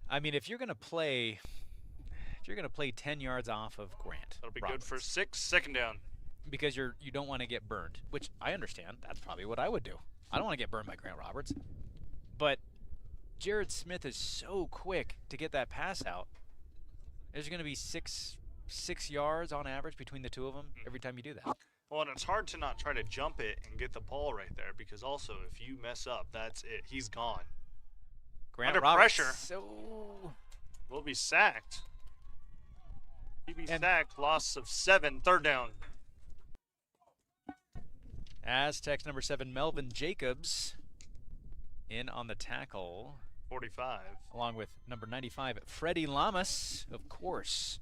I mean, if you're going to play 10 yards off of Grant, That'll be Roberts, good for 6. Second down. because you don't want to get burned, which I understand. That's probably what I would do. I don't want to get burned by Grant Roberts. But Jared Smith is so quick to get that pass out. There's going to be six yards on average between the two of them every time you do that. Well, and it's hard to not try to jump it and get the ball right there, because also if you mess up, that's it. He's gone. Grant Under Roberts, pressure. So Will be sacked. He'll be sacked. Loss of 7. Third down. Aztecs number 7, Melvin Jacobs, in on the tackle. 45. Along with number 95, Freddie Lamas, of course,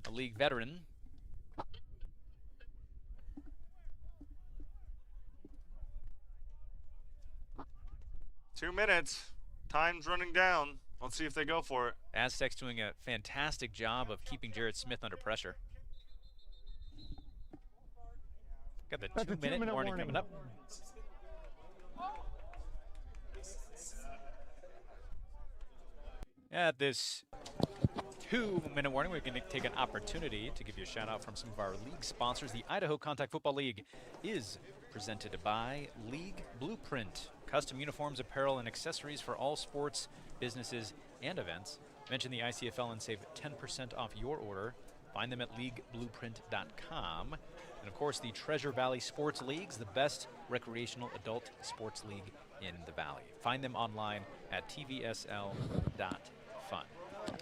a league veteran. Two minutes. Time's running down. Let's see if they go for it. Aztecs doing a fantastic job of keeping Jared Smith under pressure. Got the That's a 2-minute warning coming up. At this 2-minute warning, we're going to take an opportunity to give you a shout out from some of our league sponsors. The Idaho Contact Football League is presented by League Blueprint. Custom uniforms, apparel, and accessories for all sports, businesses, and events. Mention the ICFL and save 10% off your order. Find them at leagueblueprint.com. And of course, the Treasure Valley Sports Leagues, the best recreational adult sports league in the Valley. Find them online at tvsl.fun.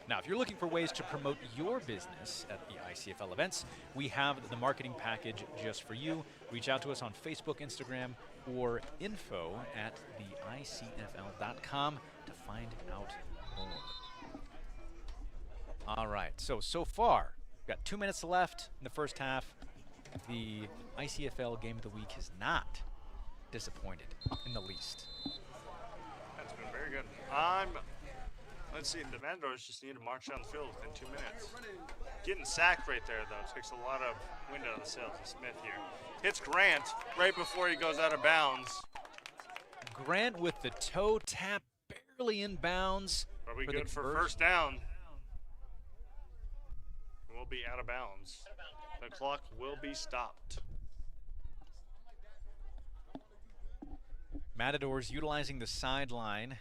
Now, if you're looking for ways to promote your business at the ICFL events, we have the marketing package just for you. Reach out to us on Facebook, Instagram, or info@theicfl.com to find out more. All right, so far, we've got 2 minutes left in the first half. The ICFL Game of the Week has not disappointed in the least. That's been very good. Let's see, the Matadors just need to march down the field within 2 minutes. Getting sacked right there, though, takes a lot of wind out of the sails of Smith here. Hits Grant right before he goes out of bounds. Grant with the toe tap, barely in bounds. Are we good for first down? We'll be out of bounds. The clock will be stopped. Matadors utilizing the sideline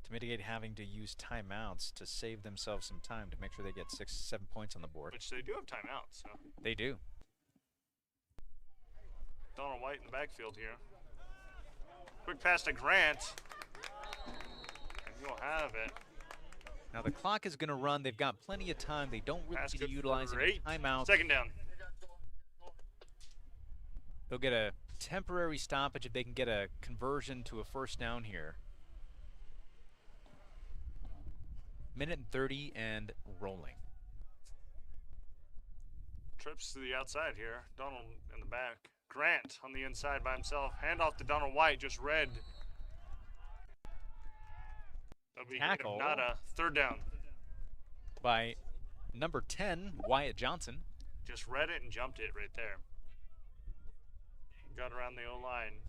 to mitigate having to use timeouts to save themselves some time to make sure they get 6-7 points on the board. Which they do have timeouts. So. They do. Donald White in the backfield here. Quick pass to Grant. And he'll have it. Now the clock is going to run. They've got plenty of time. They don't really need to utilize any timeouts. Second down. They'll get a temporary stoppage if they can get a conversion to a first down here. Minute and 30 and rolling. Trips to the outside here. Donald in the back. Grant on the inside by himself. Handoff to Donald White, just read. That'll be Tackle. Not a third down. By number 10, Wyatt Johnson. Just read it and jumped it right there. Got around the O-line.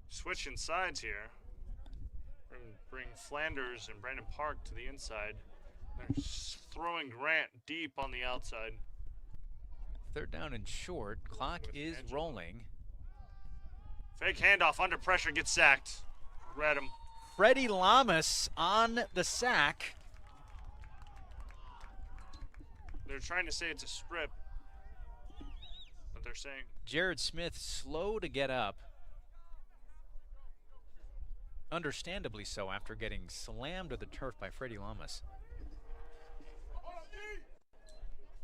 Switching sides here. Bring Flanders and Brandon Park to the inside. They're throwing Grant deep on the outside. Third down and short. Clock is rolling. Fake handoff under pressure, gets sacked. Read him. Freddie Lamas on the sack. They're trying to say it's a strip, but they're saying Jared Smith slow to get up. Understandably so after getting slammed to the turf by Freddie Lamas.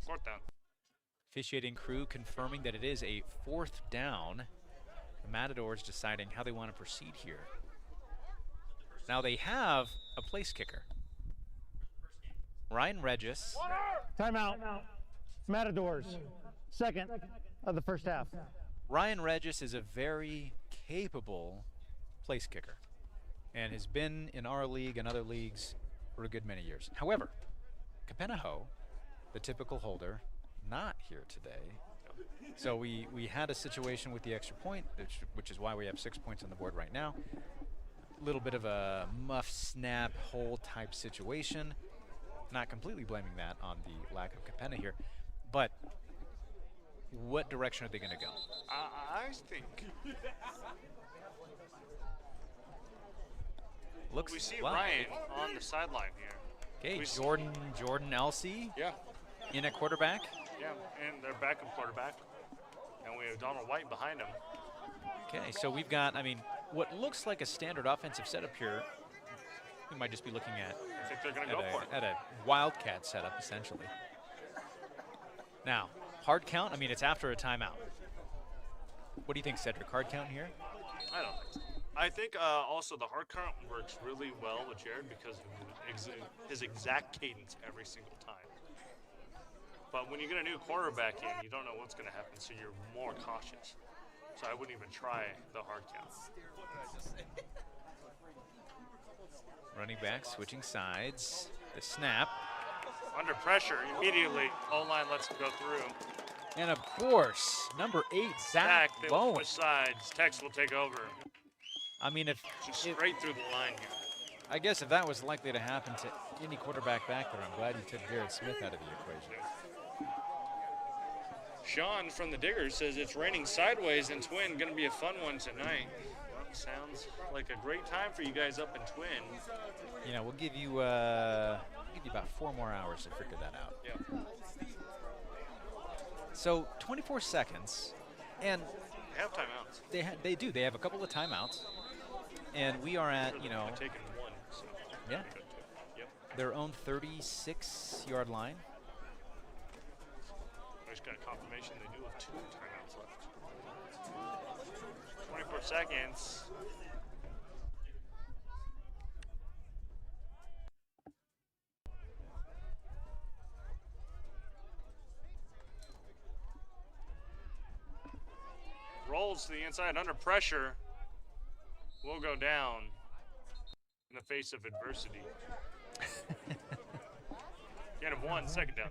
fourth down. Officiating crew confirming that it is a fourth down. The Matadors deciding how they want to proceed here. Now they have a place kicker. Ryan Regis. Timeout. Matadors. Second of the first half. Ryan Regis is a very capable place kicker and has been in our league and other leagues for a good many years. However, Kapenaho, the typical holder, not here today. So we had a situation with the extra point, which is why we have 6 points on the board right now. A little bit of a muff snap hole type situation. Not completely blaming that on the lack of capenna here, but what direction are they going to go? I think Looks we see wow. Ryan on the sideline here. Okay, We see- Jordan Elsey Yeah, in at quarterback. yeah, and their backup quarterback. And we have Donald White behind him. Okay, so we've got, I mean, what looks like a standard offensive setup here. We might just be looking at I think they're going to go for it. at a wildcat setup, essentially. Now, hard count, I mean, it's after a timeout. What do you think, Cedric? Hard count here? I don't think so. I think also the hard count works really well with Jared because of his exact cadence every single time. But when you get a new quarterback in, you don't know what's going to happen, so you're more cautious. So I wouldn't even try the hard count. Running back switching sides. The snap. Under pressure, immediately, O-line lets him go through. And of course, number 8, Zach Back, they will Bowen. switch sides. Tex will take over. I mean, if Straight through the line here. I guess if that was likely to happen to any quarterback back there, I'm glad you took Jared Smith out of the equation. Sean from the Diggers says it's raining sideways in Twin. Going to be a fun one tonight. Well, sounds like a great time for you guys up in Twin. You know, we'll give you about 4 more hours to figure that out. Yeah. So 24 seconds, and They have timeouts. they do. They have a couple of timeouts, and we are at, you know, I've taken one. So Yeah. pretty good too. Yep. their own 36-yard line. I just got confirmation they do have 2 timeouts left. 24 seconds. Rolls to the inside under pressure. Will go down in the face of adversity. Gain of 1, second down.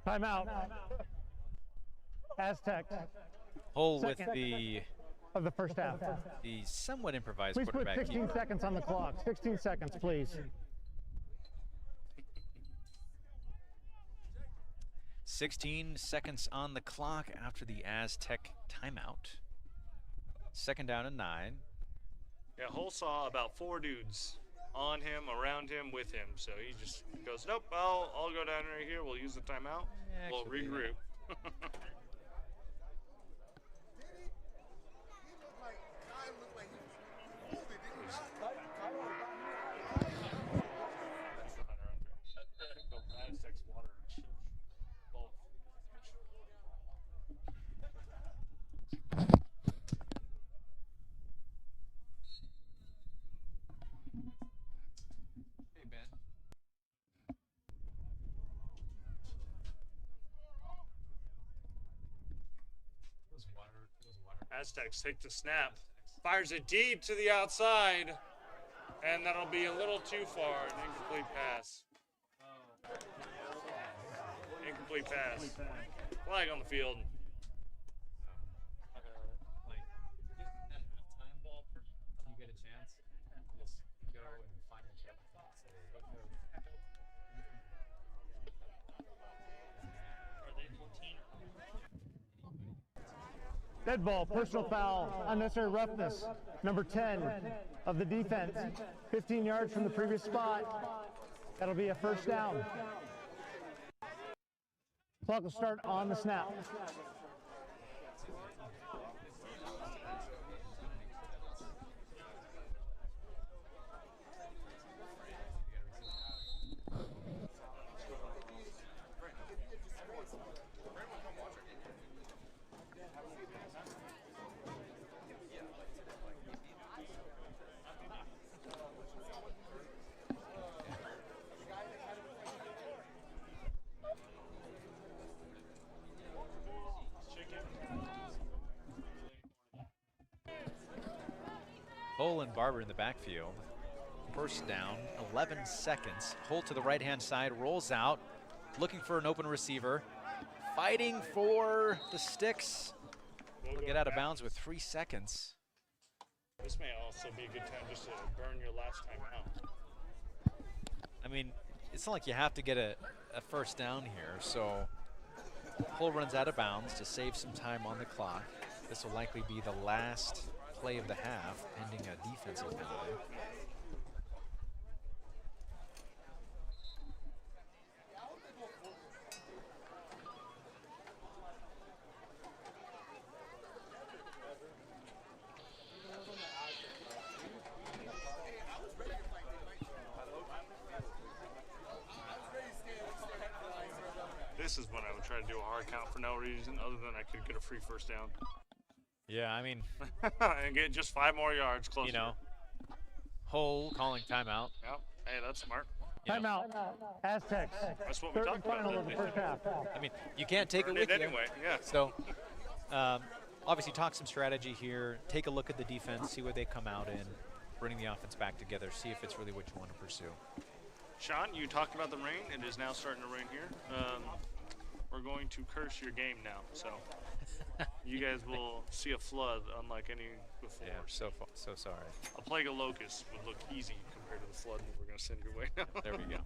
Timeout. Aztecs Hole with Second. the of the first half. somewhat improvised Please put quarterback 16 keeper. seconds on the clock. 16 seconds, please. 16 seconds on the clock after the Aztec timeout. Second down and 9. Yeah, Hull saw about 4 dudes on him, around him, with him. So he just goes, nope, I'll go down right here. We'll use the timeout. Yeah, We'll actually, regroup. Hey, Ben. Aztecs take the snap. Fires it deep to the outside. And that'll be a little too far. An incomplete pass. Incomplete pass. Flag on the field. You get a chance, just go and find a check. Dead ball, personal foul, unnecessary roughness. Number 10 of the defense. 15 yards from the previous spot. That'll be a first down. Clock will start on the snap. Hull and Barber in the backfield. First down, 11 seconds. Hull to the right-hand side, rolls out, looking for an open receiver. fighting for the sticks. We'll We'll go get out of back. bounds with 3 seconds. This may also be a good time just to burn your last time out. I mean, it's not like you have to get a first down here, so Hull runs out of bounds to save some time on the clock. This will likely be the last play of the half, pending a defensive penalty. This is when I would try to do a hard count for no reason other than I could get a free first down. Yeah, I mean, And get just 5 more yards closer. you know, Hull calling timeout. Yep. Hey, that's smart. You know, Timeout. Aztecs. That's what we Third talked and final about. of the first half. I mean, you can't take it Earned with it you. anyway, yeah. So, obviously, talk some strategy here. Take a look at the defense, see what they come out in, bring the offense back together, see if it's really what you want to pursue. Sean, you talked about the rain. It is now starting to rain here. We're going to curse your game now, so you guys will see a flood unlike any before. Yeah, so sorry. A plague of locusts would look easy compared to the flood we're going to send your way now. There we go.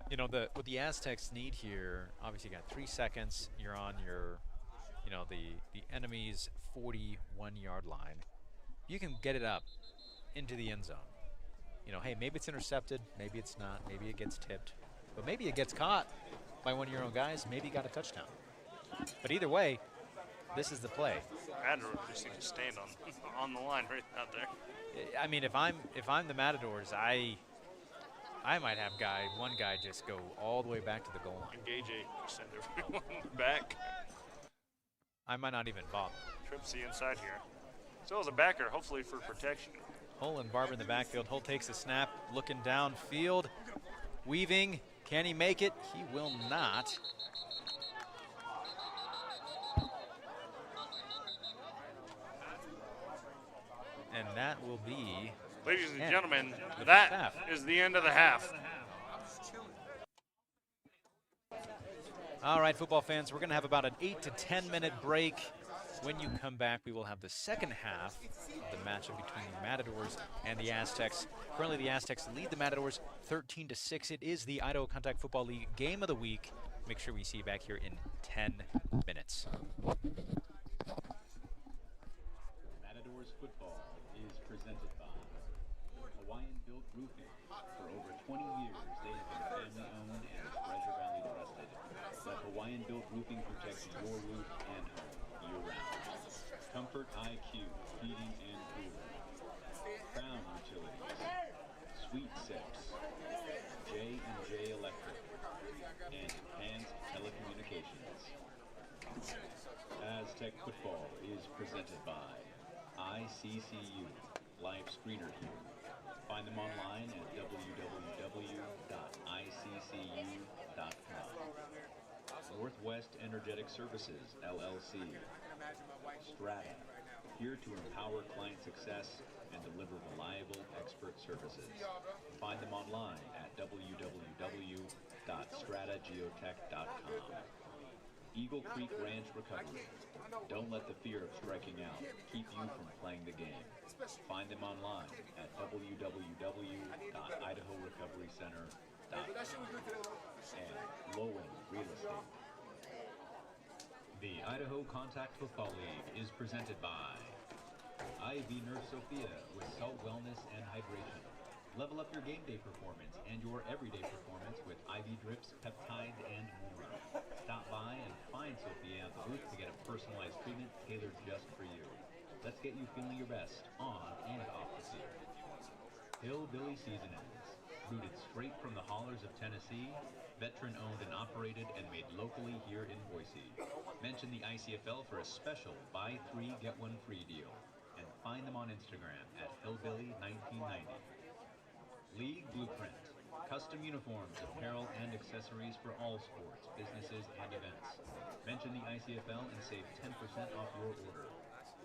You know, what the Aztecs need here, obviously you got 3 seconds. You're on your, you know, the enemy's 41-yard line. You can get it up into the end zone. You know, hey, maybe it's intercepted, maybe it's not, maybe it gets tipped, but maybe it gets caught by one of your own guys, maybe you got a touchdown. But either way, this is the play. Matadors just need to stand on the line right out there. I mean, if I'm the Matadors, I might have one guy just go all the way back to the goal line. Engage A, send everyone back. I might not even bother. Trips the inside here. Still has a backer, hopefully for protection. Hull and Barber in the backfield. Hull takes the snap, looking downfield, weaving. Can he make it? He will not. And that will be, Ladies and end gentlemen, of the that half. is the end of the half. All right, football fans, we're going to have about an 8 to 10 minute break. When you come back, we will have the second half of the matchup between the Matadors and the Aztecs. Currently, the Aztecs lead the Matadors 13-6. It is the Idaho Contact Football League Game of the Week. Make sure we see you back here in 10 minutes. Matadors football is presented by Hawaiian Built Roofing. For over 20 years, they have been family-owned and Treasure Valley trusted. Let Hawaiian Built Roofing protect your roof and home year-round. Comfort IQ Heating and Cooling. Crown Utilities. Sweet Sips. J&J Electric. And Enhanced Telecommunications. Aztec football is presented by ICCU, Live Screener here. Find them online at www.iccu.com. Northwest Energetic Services, LLC. Strata, here to empower client success and deliver reliable expert services. Find them online at www.stratageotech.com. Eagle Creek Ranch Recovery. Don't let the fear of striking out keep you from playing the game. Find them online at www.idahorecoverycenter.com. And Lowen Real Estate. The Idaho Contact Football League is presented by IV Nurse Sophia with Salt Wellness and Hydration. Level up your game day performance and your everyday performance with IV drips, peptides, and more. Stop by and find Sophia at the booth to get a personalized treatment tailored just for you. Let's get you feeling your best on and off the field. Hillbilly Seasonings. Rooted straight from the hollers of Tennessee, veteran-owned and operated and made locally here in Boise. Mention the ICFL for a special buy 3 get 1 free deal. And find them on Instagram at Hillbilly1990. League Blueprint. Custom uniforms, apparel, and accessories for all sports, businesses, and events. Mention the ICFL and save 10% off your order.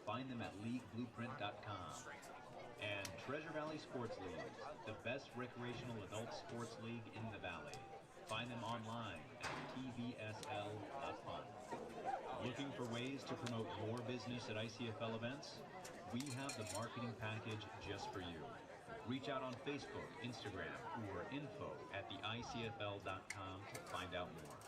Find them at leagueblueprint.com. And Treasure Valley Sports League, the best recreational adult sports league in the Valley. find them online at tvsl.com. Looking for ways to promote your business at ICFL events? We have the marketing package just for you. Reach out on Facebook, Instagram, or info@theicfl.com to find out more.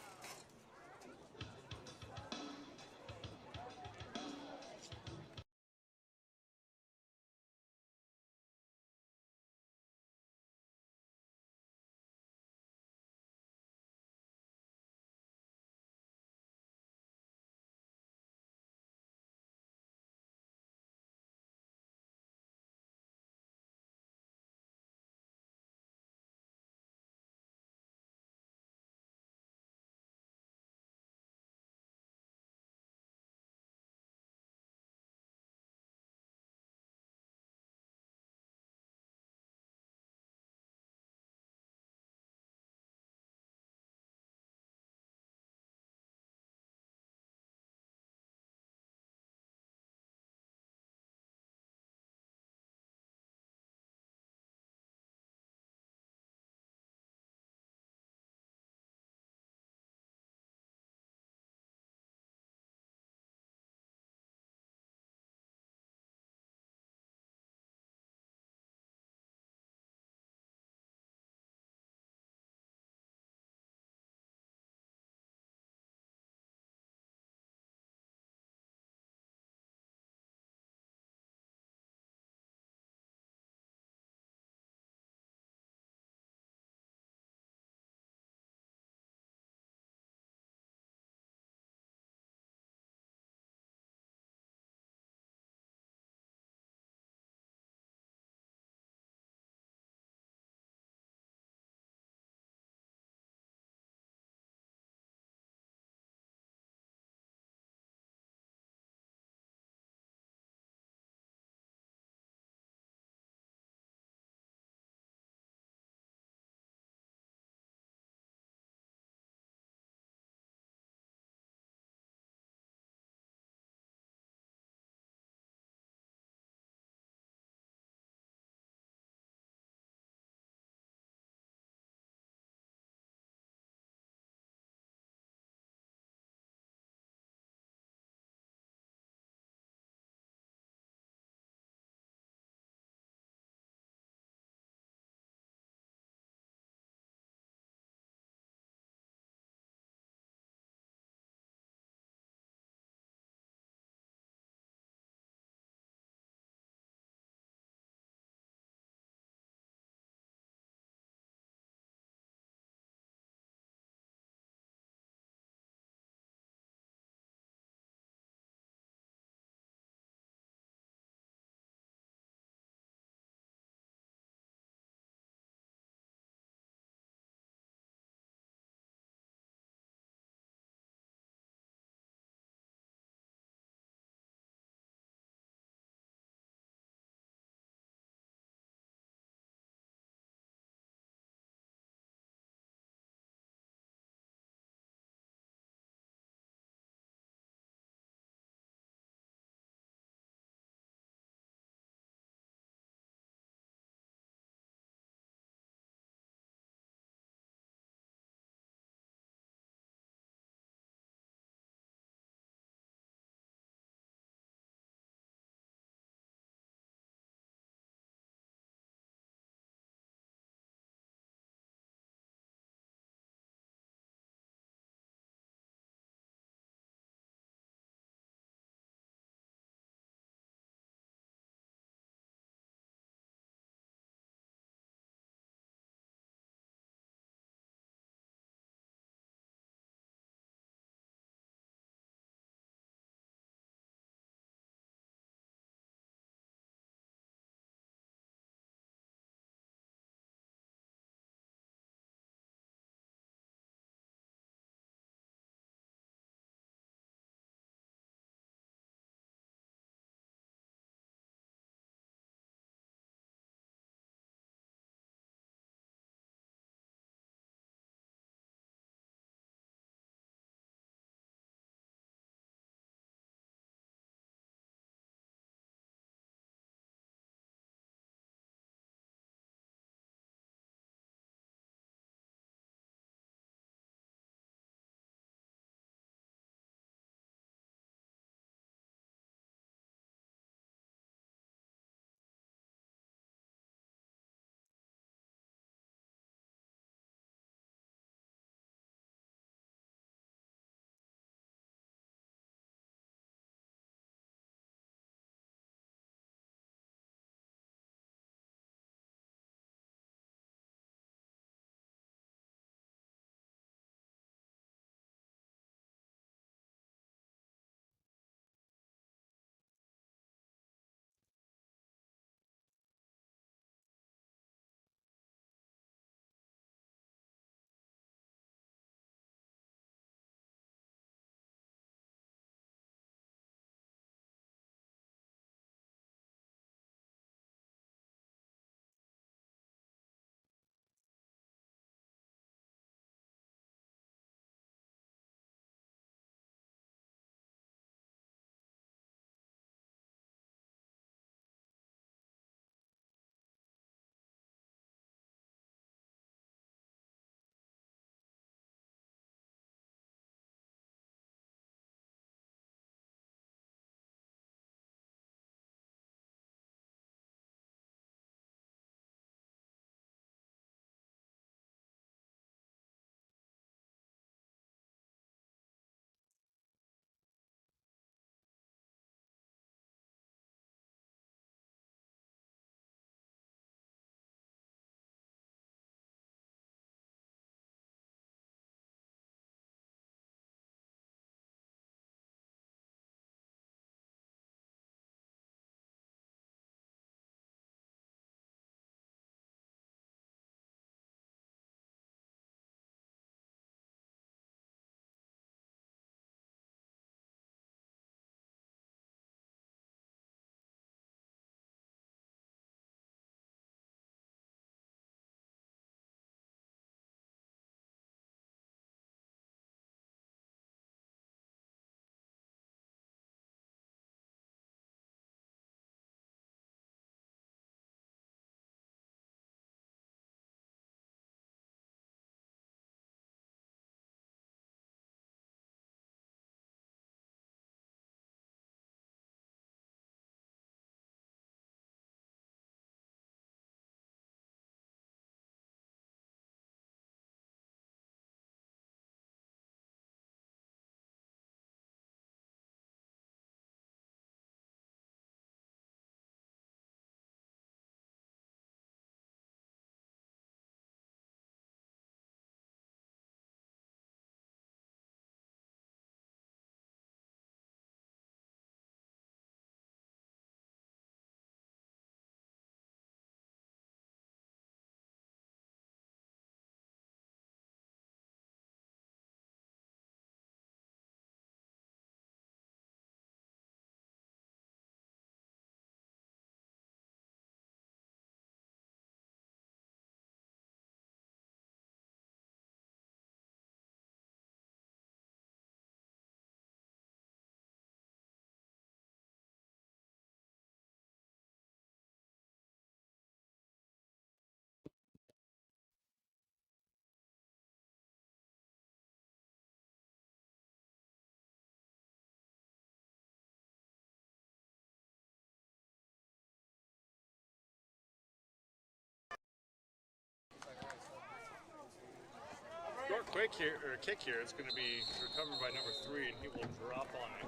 quick here, or kick here. It's going to be recovered by number 3, and he will drop on it.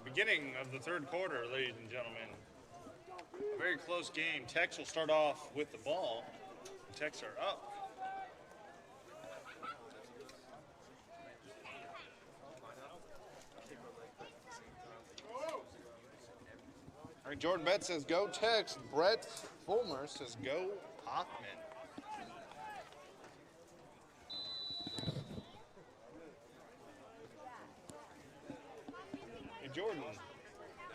The beginning of the third quarter, ladies and gentlemen. A very close game. Tex will start off with the ball. Tex are up. All right, Jordan Betts says go Tex. Brett Fulmer says go Hoffman. Hey, Jordan,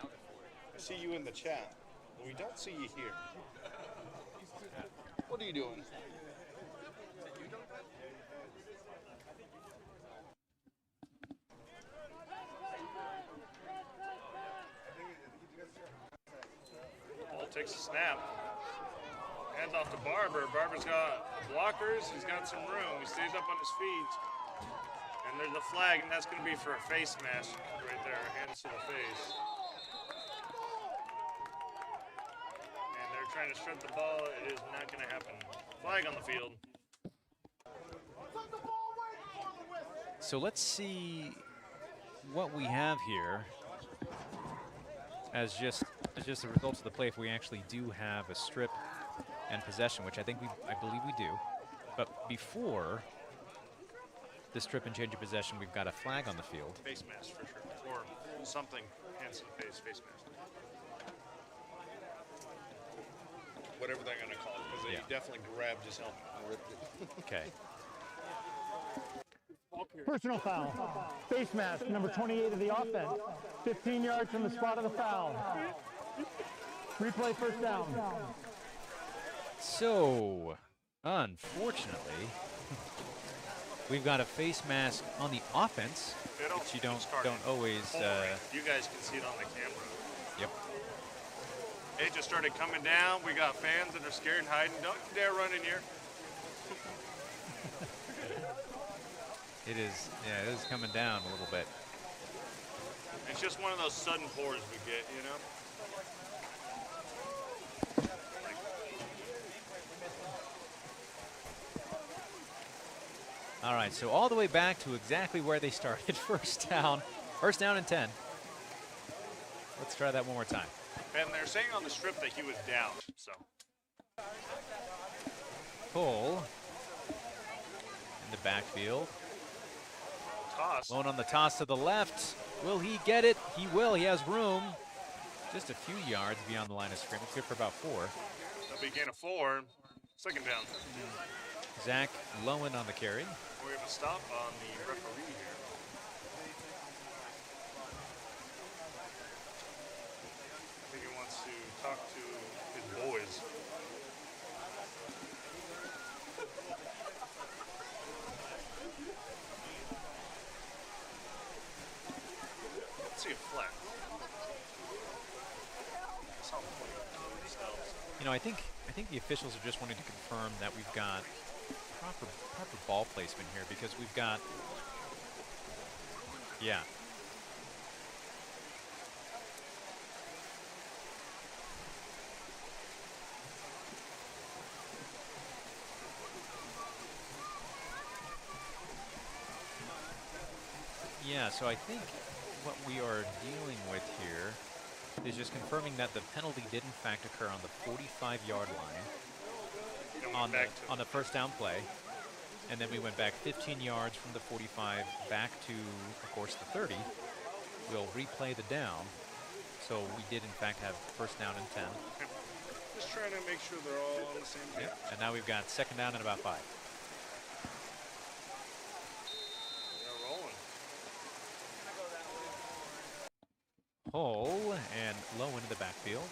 I see you in the chat, but we don't see you here. What are you doing? Ball takes a snap. Hands off to Barber. Barber's got blockers. He's got some room. He stays up on his feet. And there's a flag, and that's going to be for a face mask right there. Hands to the face. And they're trying to strip the ball. It is not going to happen. Flag on the field. So let's see what we have here as just the results of the play. If we actually do have a strip and possession, which I believe we do. But before the strip and change of possession, we've got a flag on the field. Face mask for sure, or something. Hands to the face mask. Whatever they're going to call it, because they definitely grabbed his helmet and ripped it. Okay. Personal foul. Face mask, number 28 of the offense. 15 yards from the spot of the foul. Replay first down. So, unfortunately, we've got a face mask on the offense, which you don't always. You guys can see it on the camera. Yep. It just started coming down. We got fans that are scared and hiding. Don't you dare run in here. It is coming down a little bit. It's just one of those sudden pours we get, you know? All right, so all the way back to exactly where they started. First down and 10. Let's try that one more time. And they're saying on the strip that he was down, so. Pull in the backfield. Toss. Lone on the toss to the left. Will he get it? He will. He has room. Just a few yards beyond the line of scrimmage. Good for about 4. That'll be gain of 4. Second down. Zach Lowen on the carry. We have a stop on the referee here. I think he wants to talk to his boys. Let's see a flag. That's how themselves. You know, I think the officials are just wanting to confirm that we've got proper ball placement here, because we've got, yeah. Yeah, so I think what we are dealing with here is just confirming that the penalty did in fact occur on the 45-yard line on the first down play, and then we went back 15 yards from the 45 back to, of course, the 30. We'll replay the down. So we did in fact have first down and 10. Just trying to make sure they're all on the same page. Yep. And now we've got second down and about 5. Hull and low into the backfield.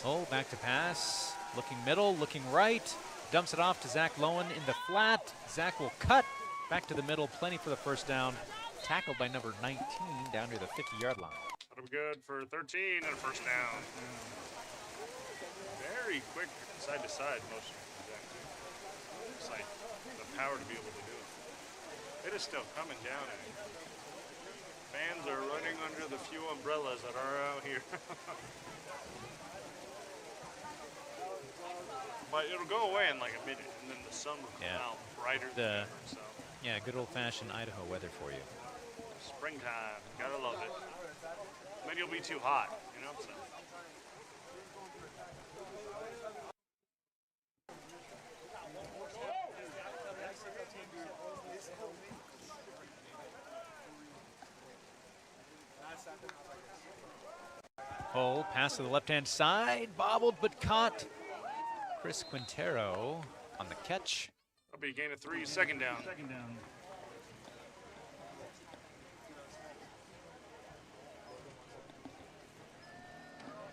Hull back to pass, looking middle, looking right, dumps it off to Zach Lowen in the flat. Zach will cut back to the middle, plenty for the first down. Tackled by number 19 down near the 50-yard line. That'll be good for 13 and a first down. Very quick side-to-side motion. It's like the power to be able to do it. It is still coming down. Fans are running under the few umbrellas that are out here. But it'll go away in like a minute, and then the sun will come Yeah. out brighter The- than ever. So Yeah, good old-fashioned Idaho weather for you. springtime, gotta love it. Maybe it'll be too hot, you know. So. Hole, pass to the left-hand side, bobbled but caught. Chris Quintero on the catch. That'll be a gain of 3, second down.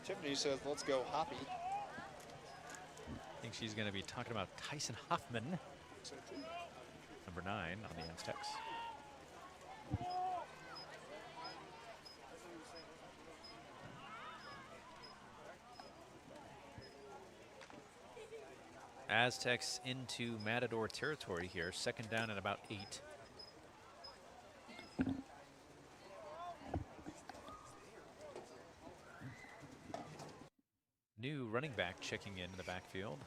Tiffany says, let's go Hoppy. I think she's going to be talking about Tyson Huffman, number 9 on the Aztecs. Aztecs into Matador territory here, second down and about 8. New running back checking in the backfield.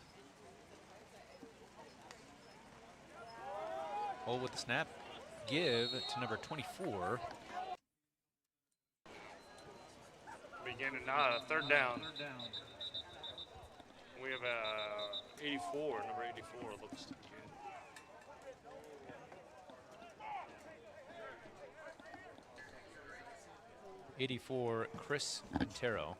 Hole with the snap. Give to number 24. Beginning third down. We have 84, number 84 looks to be in. '84 Chris Quintero.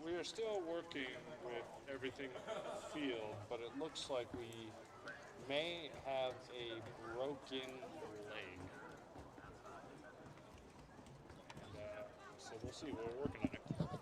We are still working with everything on the field, but it looks like we may have a broken leg. And, so we'll see. We're working on it.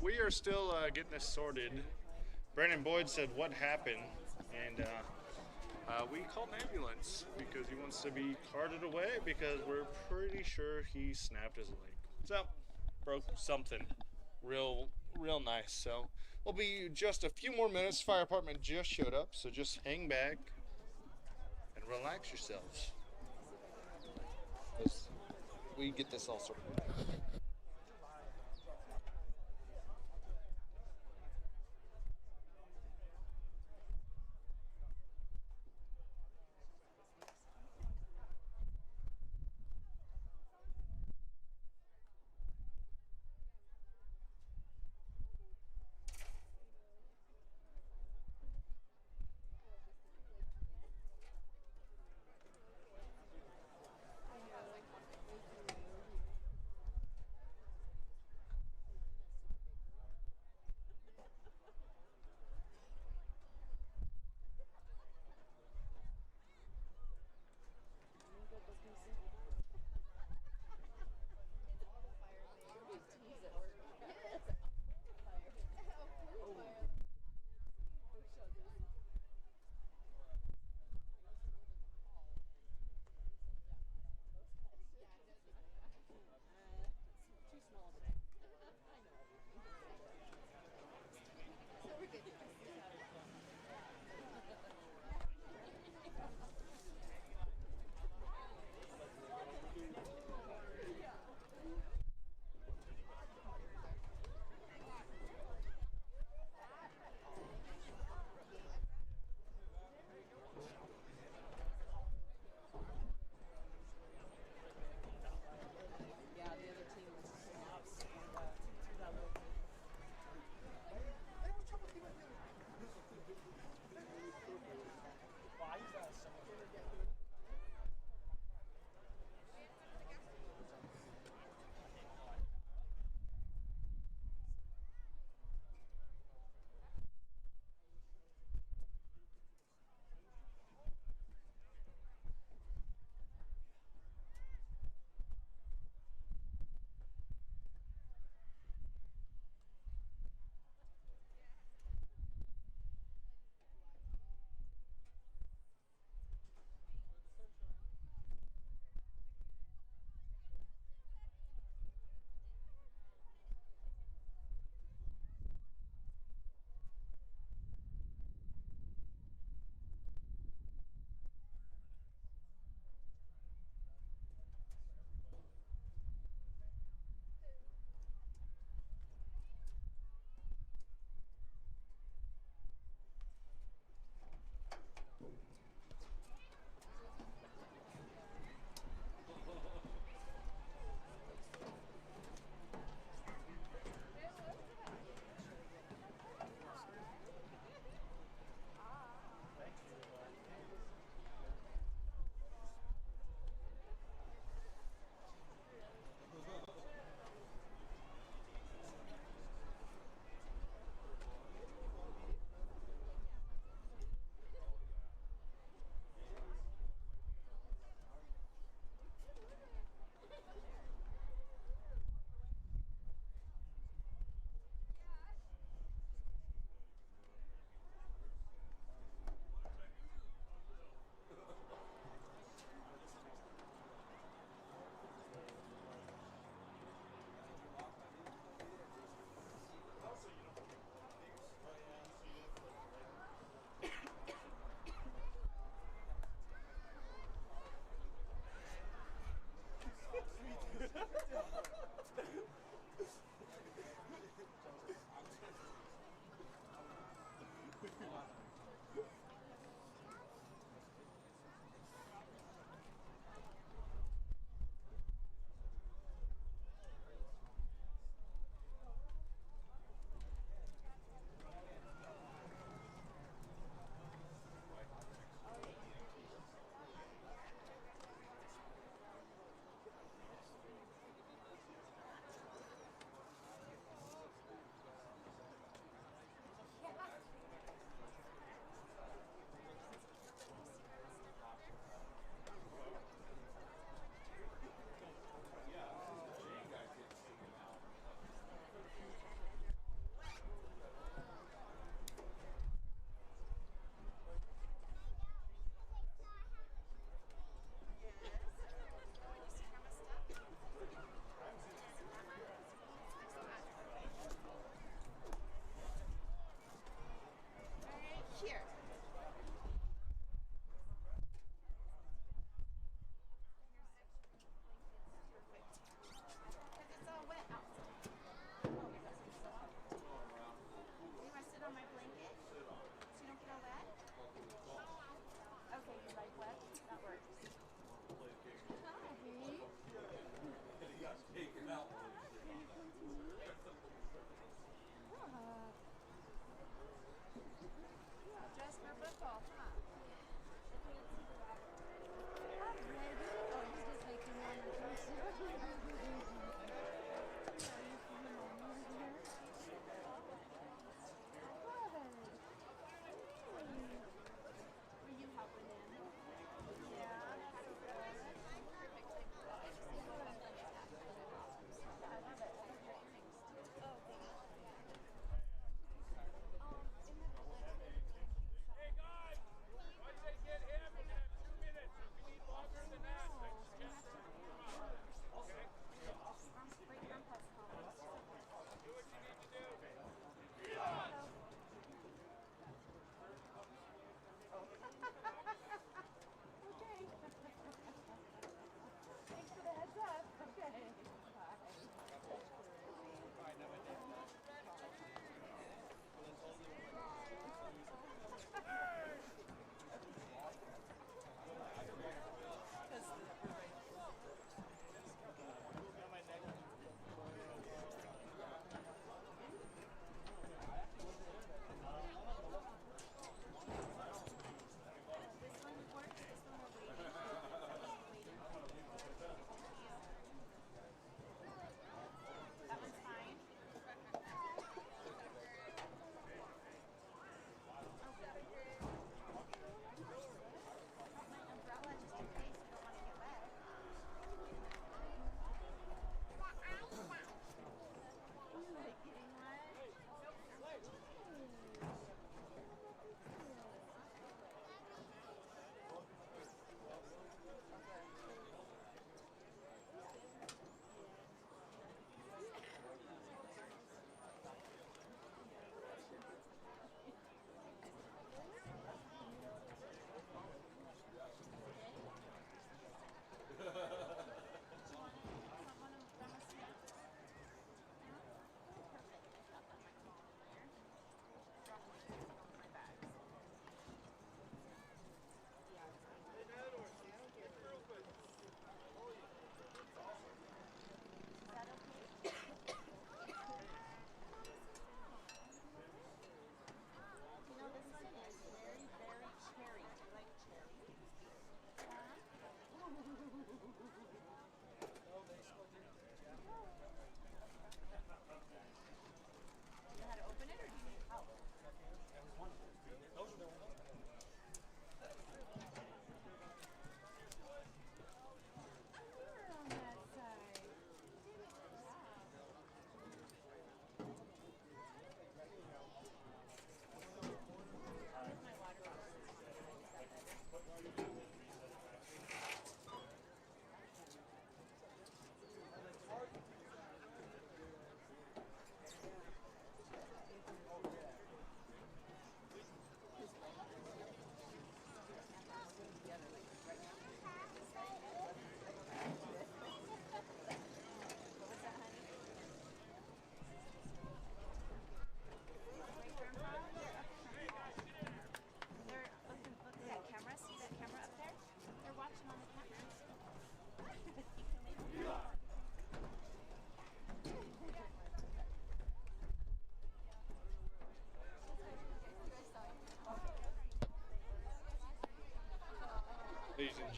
we are still getting this sorted. Brandon Boyd said, "What happened?" And we called an ambulance because he wants to be carted away because we're pretty sure he snapped his leg. So, broke something real nice. So, we'll be just a few more minutes. Fire department just showed up, so just hang back and relax yourselves. We get this all sorted.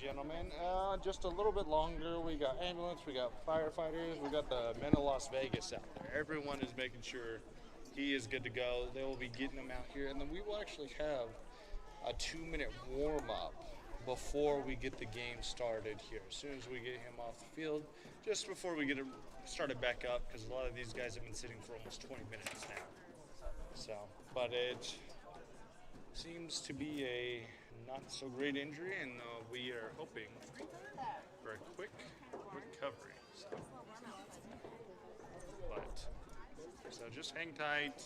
gentlemen. Just a little bit longer. We got ambulance, we got firefighters, we got the men of Las Vegas out there. Everyone is making sure he is good to go. They will be getting him out here, and then we will actually have a 2-minute warm-up before we get the game started here. As soon as we get him off the field, just before we get it started back up, because a lot of these guys have been sitting for almost 20 minutes now. So, but it seems to be a not so great injury, and we are hoping for a quick recovery. So just hang tight,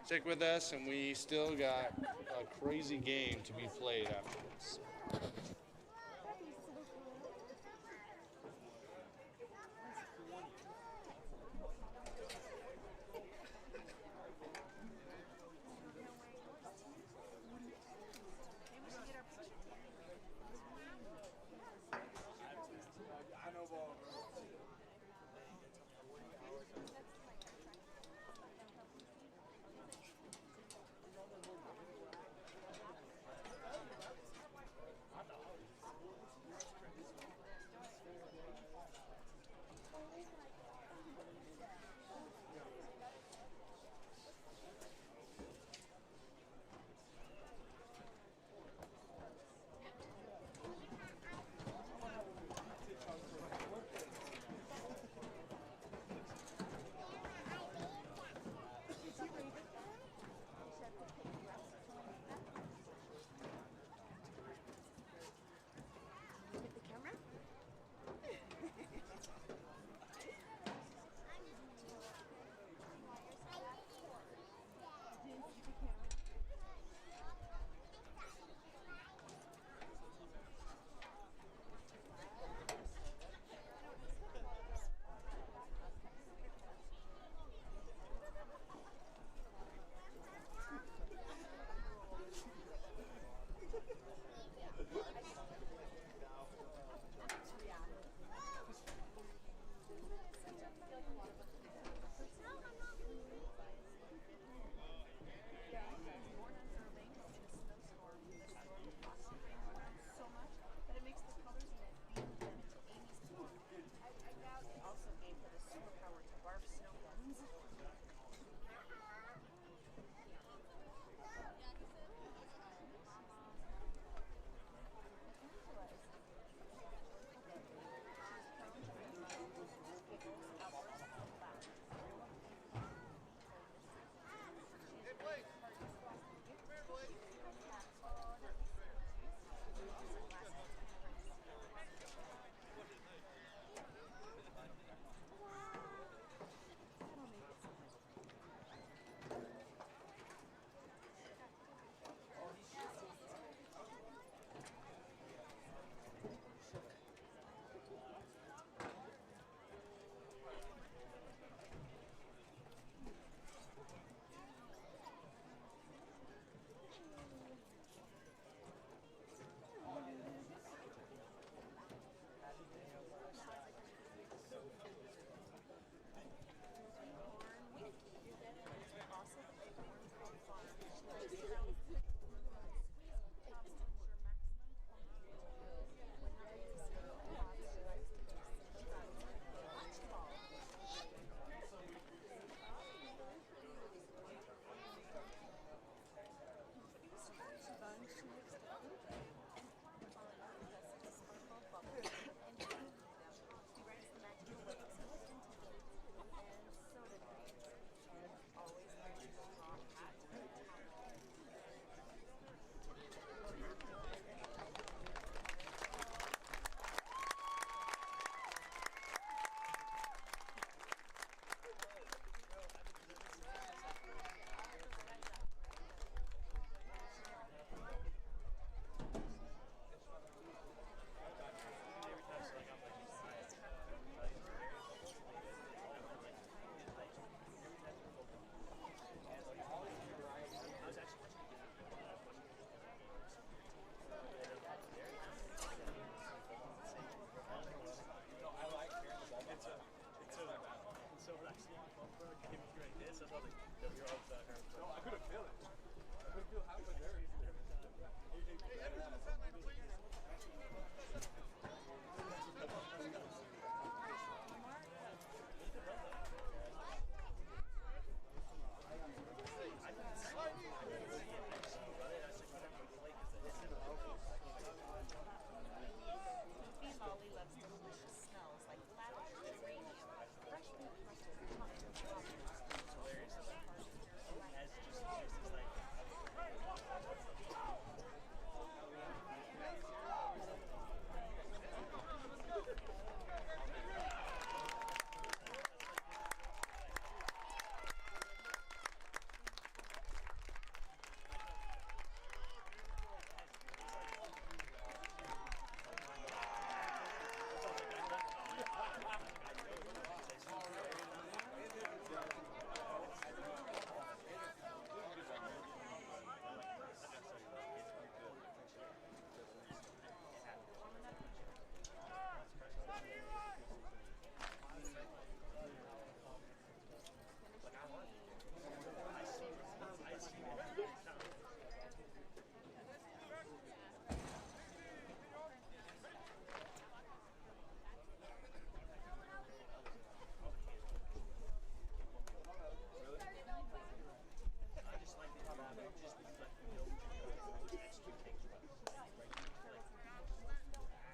stick with us, and we still got a crazy game to be played after this.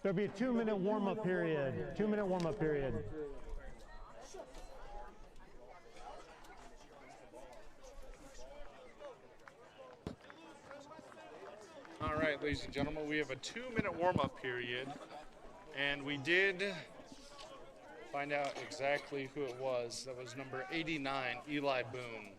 There'll be a 2-minute warm-up period. 2-minute warm-up period. All right, ladies and gentlemen, we have a 2-minute warm-up period, and we did find out exactly who it was. That was number 89, Eli Boone.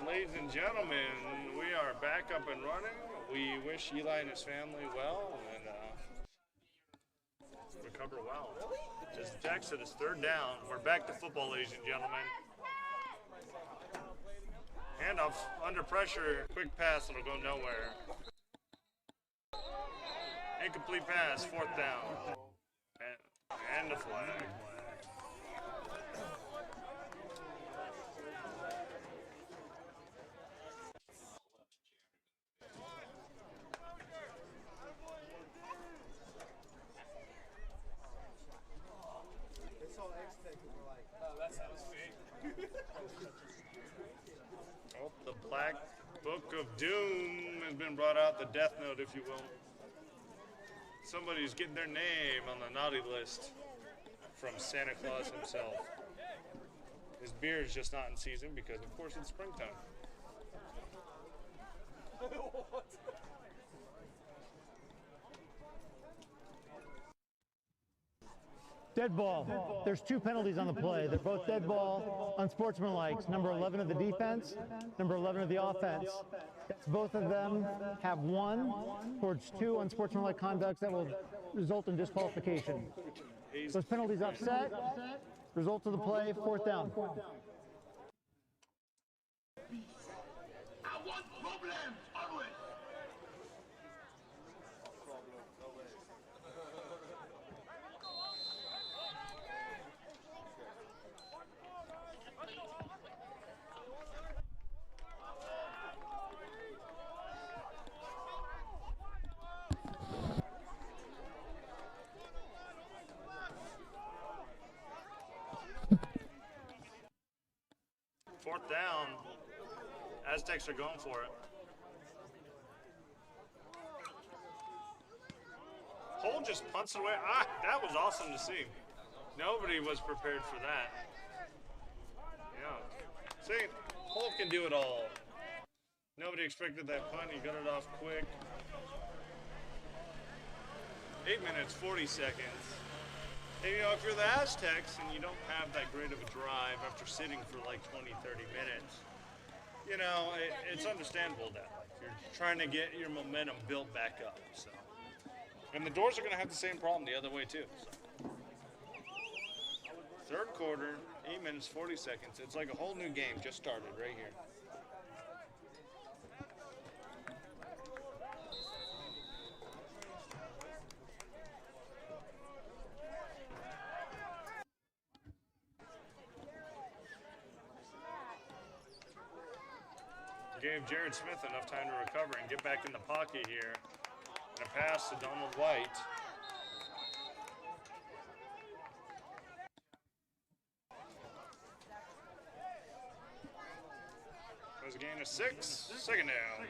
Ladies and gentlemen, we are back up and running. We wish Eli and his family well and recover well. Just texted us, 3rd down. We're back to football, ladies and gentlemen. Handoff under pressure, quick pass, it'll go nowhere. Incomplete pass, 4th down. And the flag. 'That sounds fake. Oh, the Black Book of Doom has been brought out, the Death Note, if you will. Somebody's getting their name on the naughty list from Santa Claus himself. His beer is just not in season because, of course, it's springtime. Dead ball. There's 2 penalties on the play. They're both dead ball, unsportsmanlike. Number 11 of the defense, number 11 of the offense. Both of them have 1 towards 2 unsportsmanlike conducts that will result in disqualification. Those penalties offset. Result of the play, 4th down. I want problems always. Fourth down. Aztecs are going for it. Cole just punts it away. Ah, that was awesome to see. Nobody was prepared for that. Yeah. See, Holt can do it all. Nobody expected that punt. He got it off quick. 8 minutes, 40 seconds. And, you know, if you're the Aztecs and you don't have that great of a drive after sitting for like 20, 30 minutes, you know, it's understandable that you're trying to get your momentum built back up. So, and the Doors are going to have the same problem the other way too. So. Third quarter, 8 minutes, 40 seconds. It's like a whole new game just started right here. Gave Jared Smith enough time to recover and get back in the pocket here. And a pass to Donald White. Was a gain of 6. Second down.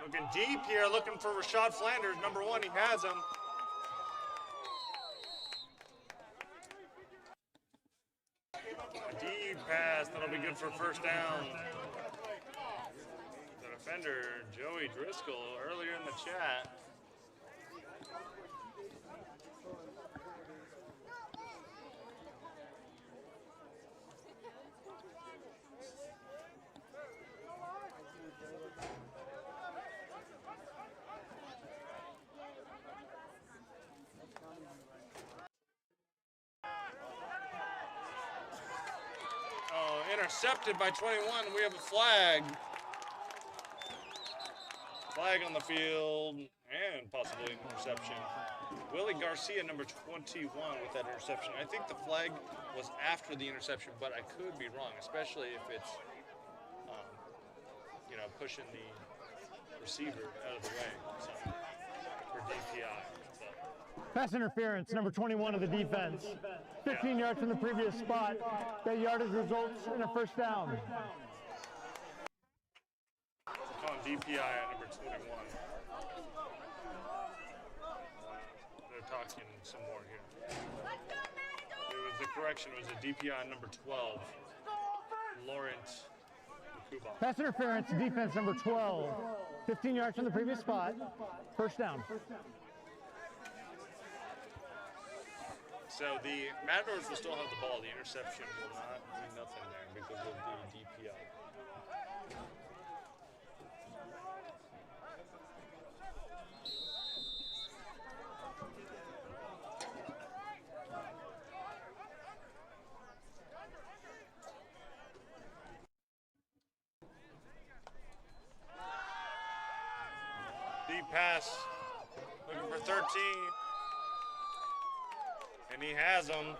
Looking deep here, looking for Rashad Flanders. Number 1, he has him. A deep pass, that'll be good for first down. The defender, Joey Driscoll, earlier in the chat. Intercepted by 21. We have a flag. Flag on the field and possibly an interception. Willie Garcia, number 21, with that interception. I think the flag was after the interception, but I could be wrong, especially if it's, you know, pushing the receiver out of the way for DPI. Pass interference, number 21 of the defense. 15 yards from the previous spot. That yardage results in a first down. Calling DPI at number 21. They're talking some more here. The correction was a DPI number 12. Lawrence Kuba. Pass interference, defense number 12. 15 yards from the previous spot. First down. So the Matadors will still have the ball. The interception will not mean nothing there because of the DPI. Deep pass, looking for 13. And he has him.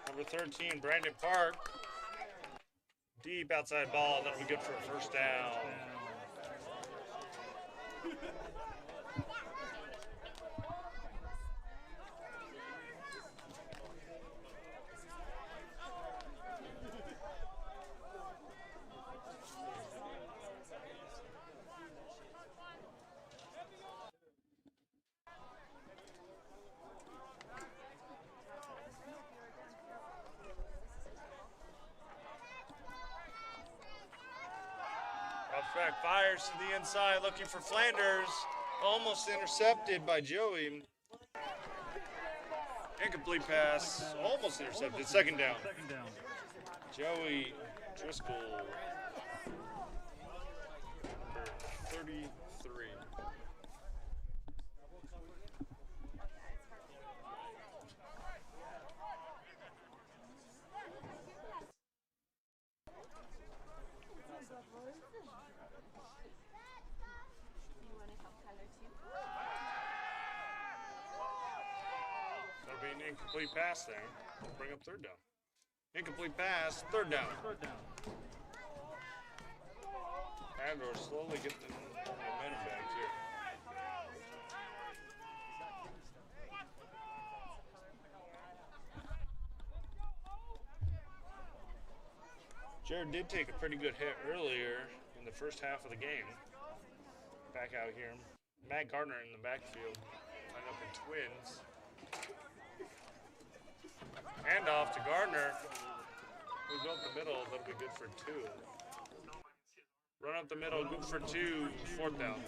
Number 13, Brandon Park. Deep outside ball, and that'll be good for a first down. Back fires to the inside, looking for Flanders. Almost intercepted by Joey. Incomplete pass, almost intercepted. Second down. Joey Driscoll, number 33. Incomplete pass there. Bring up third down. Incomplete pass, third down. Matadors slowly getting the momentum back here. Jared did take a pretty good hit earlier in the first half of the game. Back out here. Matt Gardner in the backfield. Line up in twins. Hand off to Gardner. Moves up the middle. That'll be good for 2. Run up the middle. Good for 2. 4th down.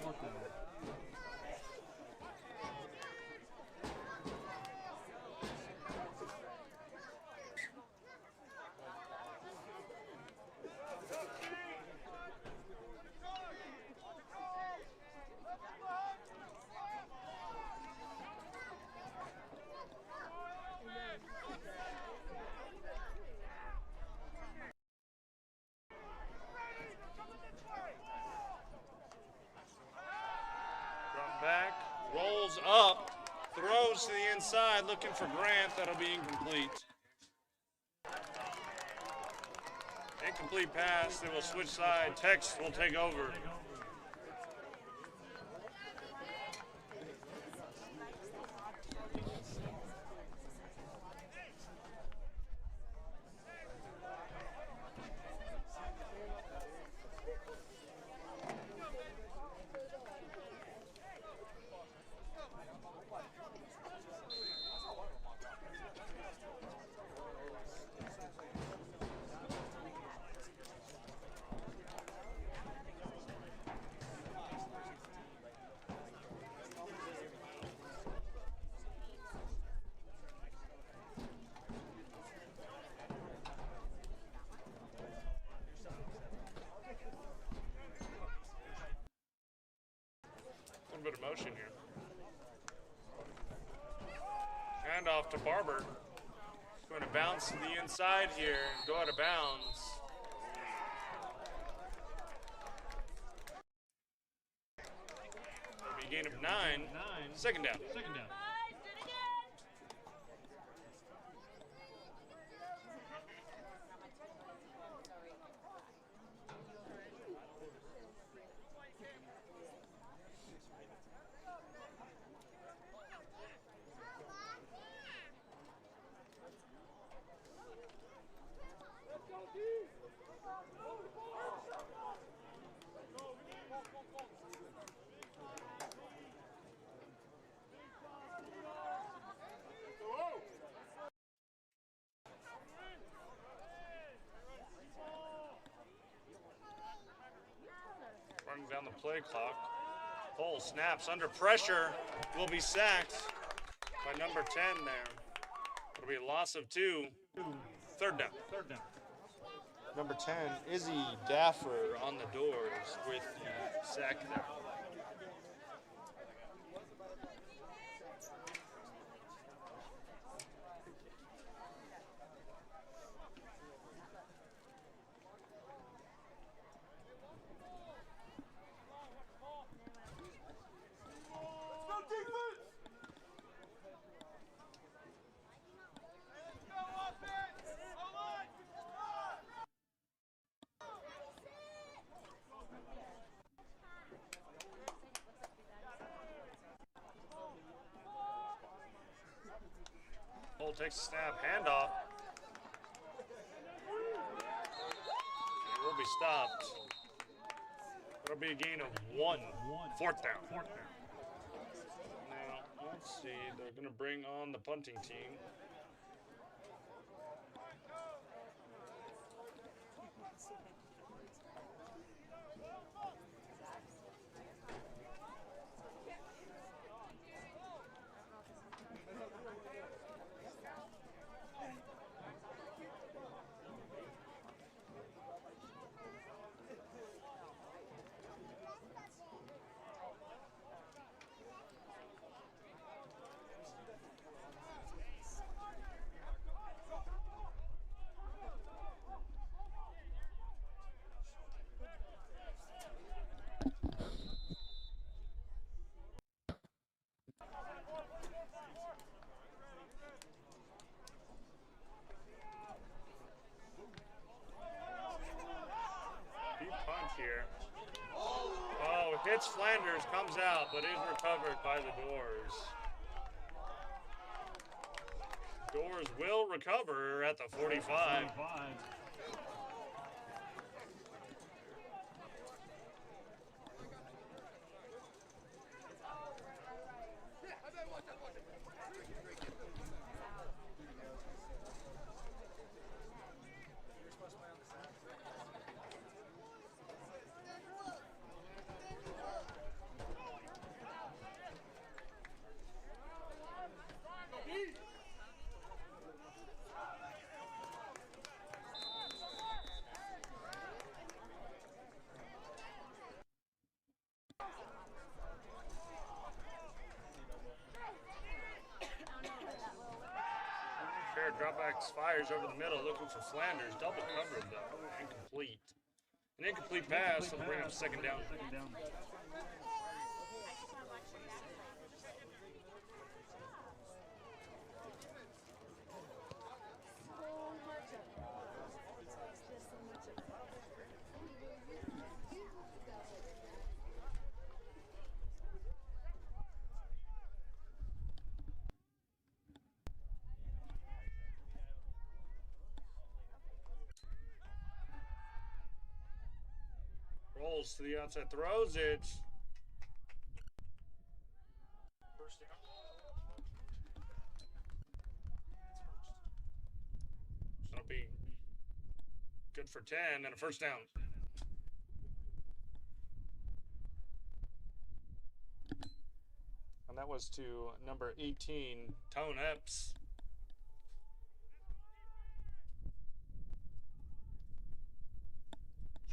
Back, rolls up, throws to the inside, looking for Grant. That'll be incomplete. Incomplete pass. They will switch side. Tex will take over. Bit of motion here. Hand off to Barber. Going to bounce to the inside here and go out of bounds. Maybe a gain of 9. Second down. Running down the play clock. Cole snaps under pressure. Will be sacked by number 10 there. It'll be a loss of 2. 3rd down. Number 10, Izzy Daffer on the doors with the sack there. Cole takes a snap, handoff. It will be stopped. It'll be a gain of 1. 4th down. Now, let's see. They're going to bring on the punting team. Here. Oh, hits Flanders, comes out, but is recovered by the Doors. Doors will recover at the 45. Fair dropbacks fires over the middle, looking for Flanders. Double covered though, incomplete. An incomplete pass will bring up second down. Rolls to the outside, throws it. First down. That'll be good for 10 and a first down. And that was to number 18, Tone Epps.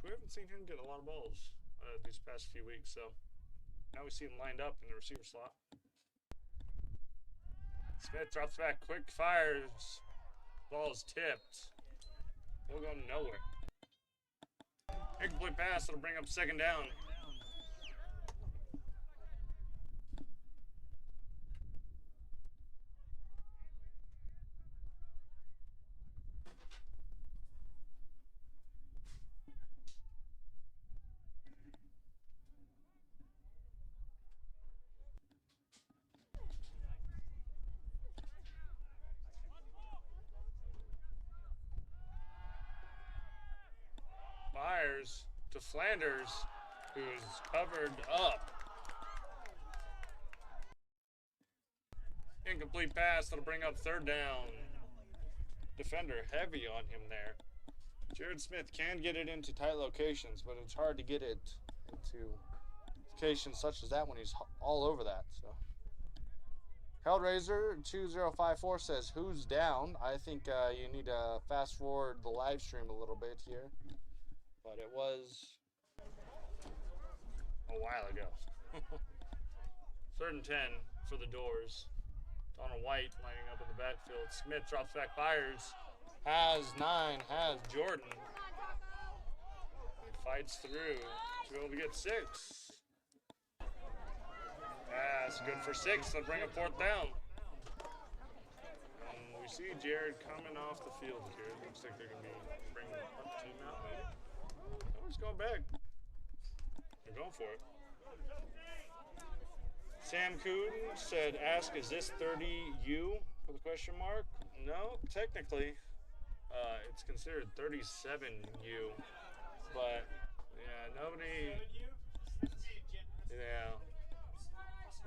We haven't seen him get a lot of balls these past few weeks, so now we see him lined up in the receiver slot. Smith drops back, quick fires. Ball is tipped. He'll go nowhere. Incomplete pass, it'll bring up second down. Fires to Flanders, who's covered up. Incomplete pass, that'll bring up third down. Defender heavy on him there. Jared Smith can get it into tight locations, but it's hard to get it into locations such as that when he's all over that. So, Hellraiser 2054 says, "Who's down?" I think you need to fast forward the live stream a little bit here. But it was a while ago. 3rd and 10 for the Doors. Donald White lining up in the backfield. Smith drops back, fires. Has 9, has Jordan. He fights through to be able to get 6. That's good for 6. They'll bring a 4th down. And we see Jared coming off the field here. It looks like they're going to be bringing up team out maybe. Oh, he's going back. They're going for it. Sam Coon said, "Ask, is this 30U?" with a question mark. No, technically, it's considered 37U, but yeah, nobody. Yeah,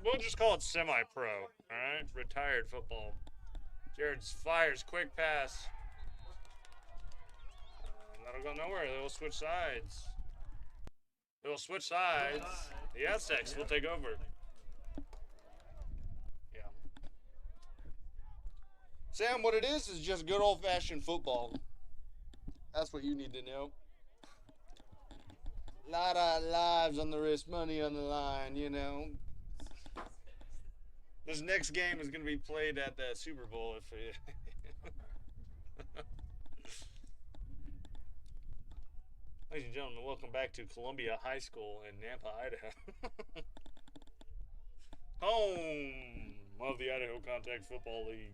we'll just call it semi-pro. All right, retired football. Jared fires, quick pass. That'll go nowhere. They'll switch sides. They'll switch sides. The Aztecs will take over. Yeah. Sam, what it is just good old-fashioned football. That's what you need to know. A lot of lives on the wrist, money on the line, you know. This next game is going to be played at the Super Bowl if it Ladies and gentlemen, welcome back to Columbia High School in Nampa, Idaho. Home of the Idaho Contact Football League.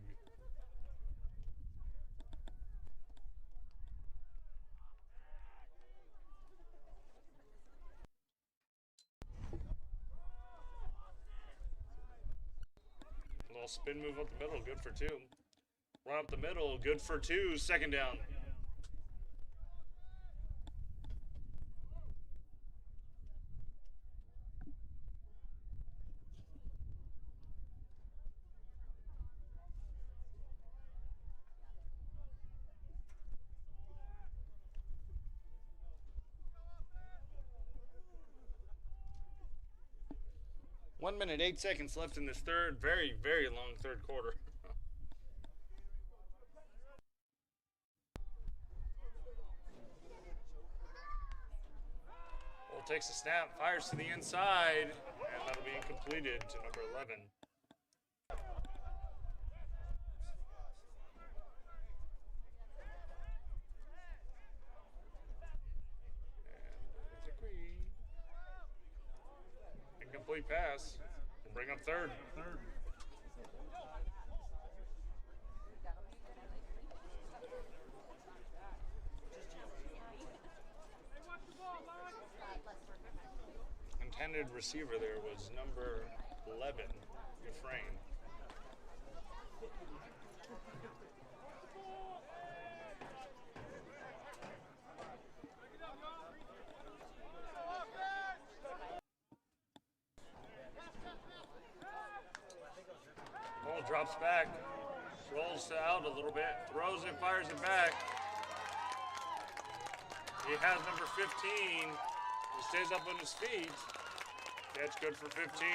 A little spin move up the middle, good for 2. Run up the middle, good for 2, second down. One minute, 8 seconds left in this third, very, very long third quarter. Bull takes a snap, fires to the inside, And that'll be completed to number 11. Incomplete pass. We'll bring up third. Intended receiver there was number 11, Dufresne. Ball drops back, rolls out a little bit, throws it, fires it back. He has number 15. He stays up on his feet. Catch good for 15.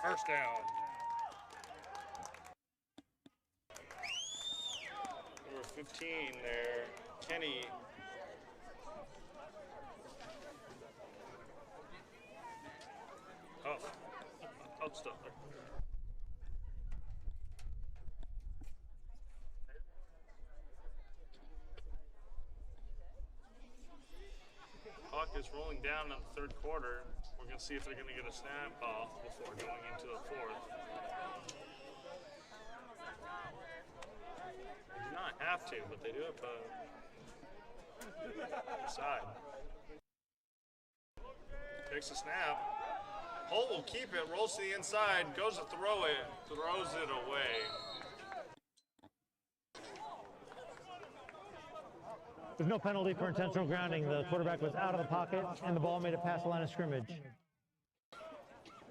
First down. Number 15 there, Kenny. Tough stuff there. Clock is rolling down in the third quarter. We're going to see if they're going to get a snap off before going into the fourth. They do not have to, but they do have to decide. Takes a snap. Holt will keep it, rolls to the inside, goes to throw it, throws it away. There's no penalty for intentional grounding. The quarterback was out of the pocket, and the ball made it past the line of scrimmage.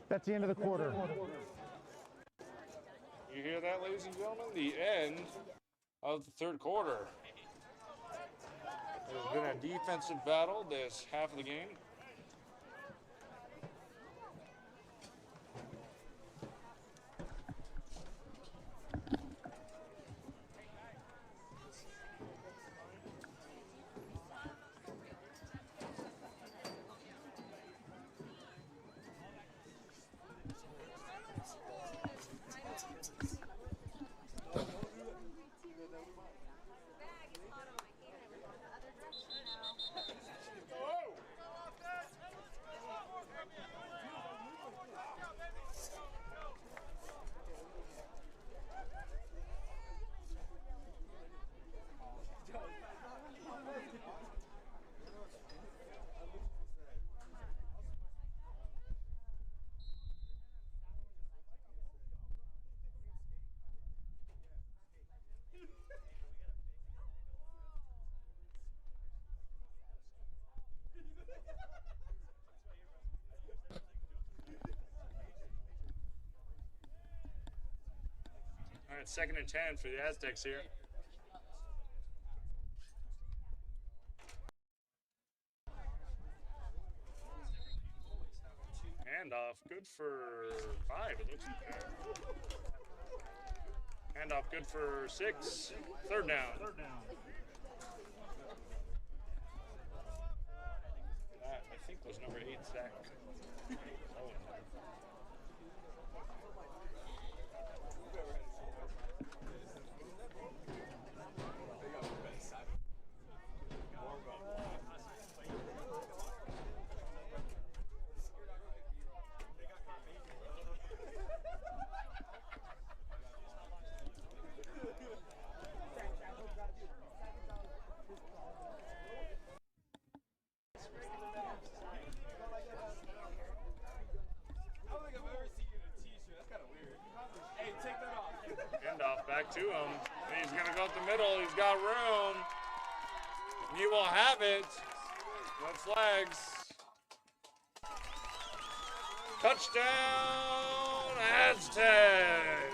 That's the end of the quarter. You hear that, ladies and gentlemen? The end of the third quarter. There's been a defensive battle this half of the game. All right, 2nd and 10 for the Aztecs here. Handoff, good for 5, it looks like. Handoff, good for 6. Third down. That, I think, was number 8, Zach. Back to him. He's going to go up the middle. He's got room. He will have it. No flags. Touchdown, Aztecs.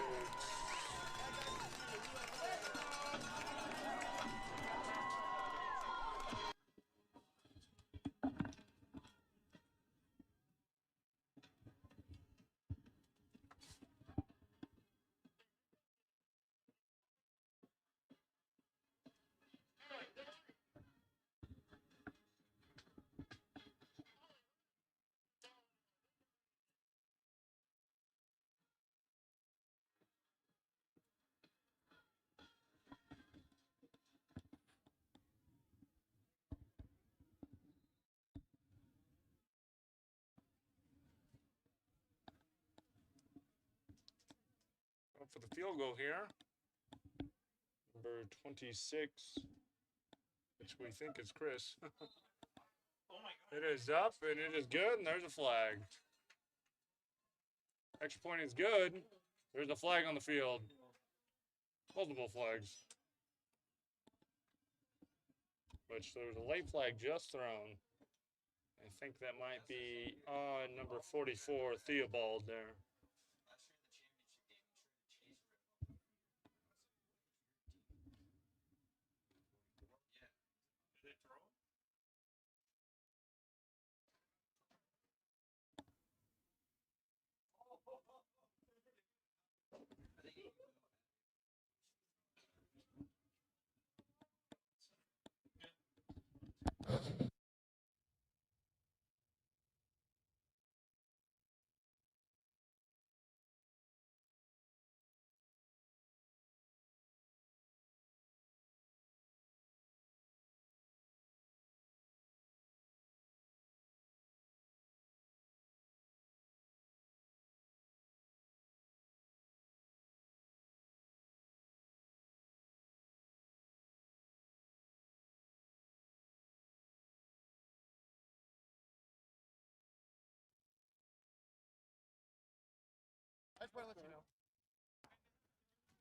for the field goal here. Number 26, which we think is Chris. It is up, and it is good, and there's a flag. Extra point is good. There's a flag on the field. Multiple flags. Which there was a late flag just thrown. I think that might be on number 44, Theobald there.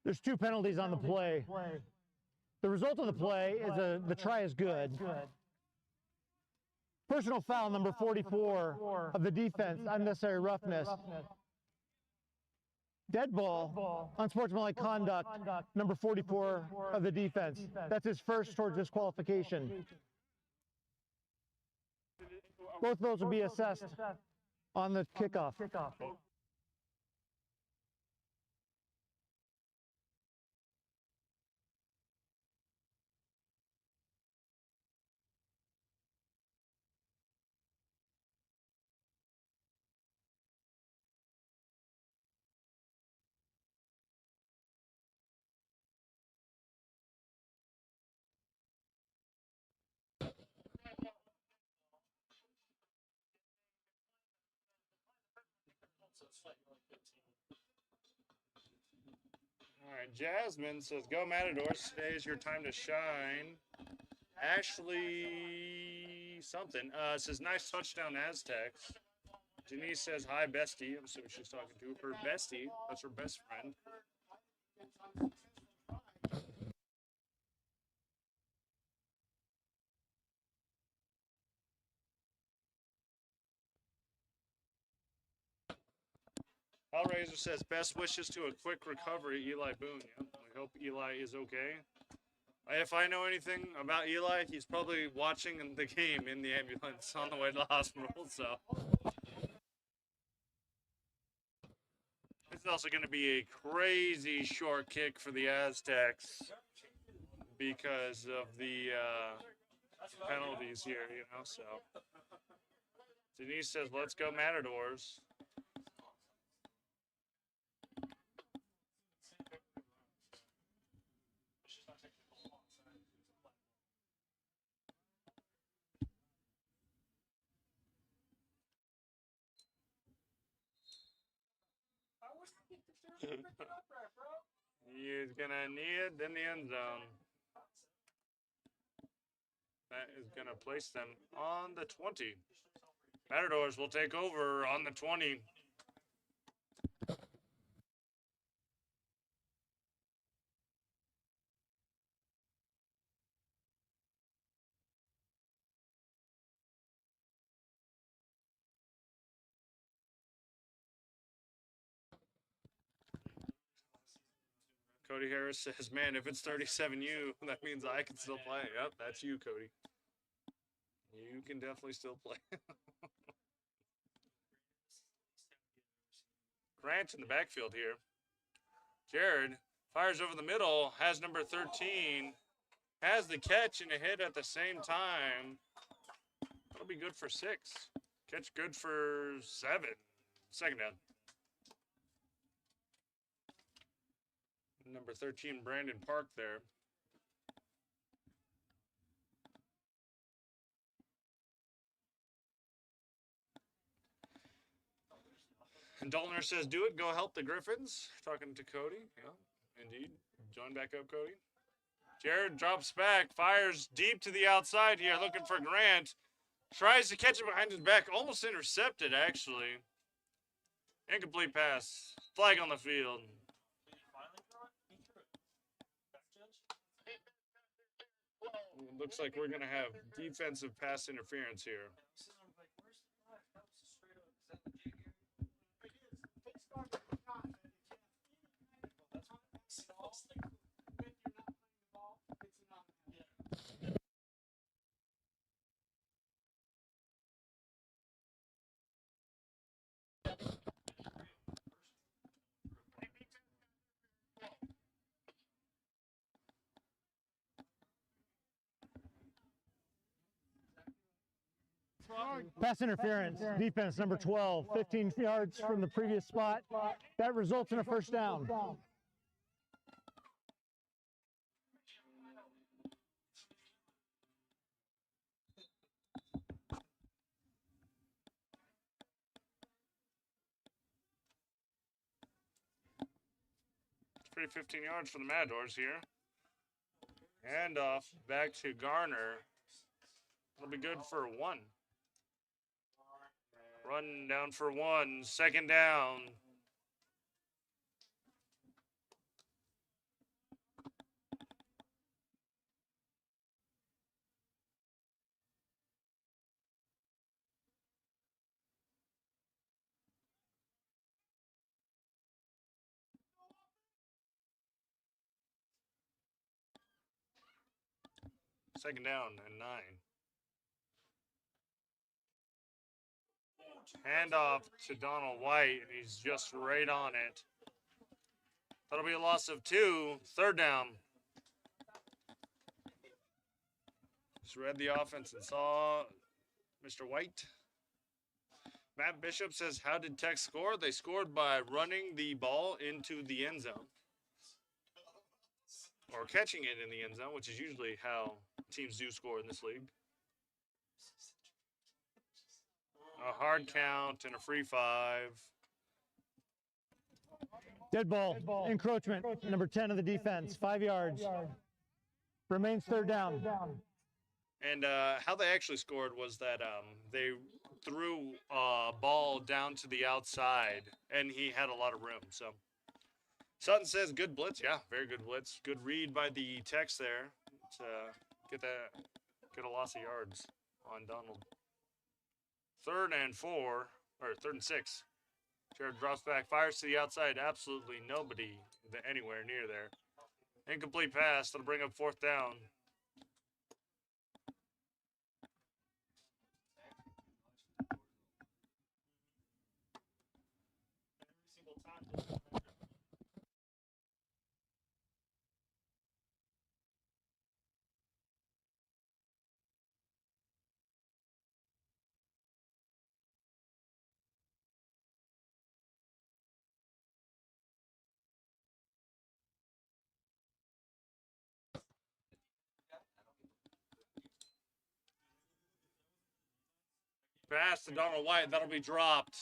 There's 2 penalties on the play. The result of the play is the try is good. Personal foul number 44 of the defense, unnecessary roughness. Dead ball, unsportsmanlike conduct, number 44 of the defense. That's his first towards disqualification. Both those will be assessed on the kickoff. All right, Jasmine says, go Matadors, today is your time to shine. Ashley something says, nice touchdown, Aztecs. Denise says, hi, bestie. I'm assuming she's talking to her bestie. That's her best friend. Hellraiser says, best wishes to a quick recovery, Eli Boone. Yep, we hope Eli is okay. If I know anything about Eli, he's probably watching the game in the ambulance on the way to the hospital, so. This is also going to be a crazy short kick for the Aztecs because of the penalties here, you know, so. Denise says, let's go Matadors. He's gonna knee it in the end zone. That is gonna place them on the 20. Matadors will take over on the 20. Cody Harris says, man, if it's 37U, that means I can still play. Yep, that's you, Cody. You can definitely still play. Grant in the backfield here. Jared fires over the middle, has number 13, has the catch and a hit at the same time. That'll be good for 6. Catch good for 7. Second down. Number 13, Brandon Park there. And Dolner says, do it. Go help the Griffins. Talking to Cody. Yeah, indeed. Join back up, Cody. Jared drops back. Fires deep to the outside here. Looking for Grant. Tries to catch it behind his back. Almost intercepted, actually. Incomplete pass. Flag on the field. Looks like we're going to have defensive pass interference here. Pass interference, defense number 12, 15 yards from the previous spot. That results in a first down. 15 yards for the Matadors here. Handoff back to Garner. It'll be good for 1. Run down for 1. Second down. Second down and 9. Handoff to Donald White, and he's just right on it. That'll be a loss of 2. Third down. Just read the offense and saw Mr. White. Matt Bishop says, how did Tech score? They scored by running the ball into the end zone. Or catching it in the end zone, which is usually how teams do score in this league. A hard count and a free 5. Dead ball, encroachment, number 10 of the defense, 5 yards. Remains third down. And how they actually scored was that they threw a ball down to the outside, and he had a lot of room. So Sutton says, good blitz. Yeah, very good blitz. Good read by the Tex there to get a loss of yards on Donald. 3rd and 4, or 3rd and 6. Jared drops back, fires to the outside. Absolutely nobody anywhere near there. Incomplete pass. That'll bring up 4th down. Pass to Donald White. That'll be dropped.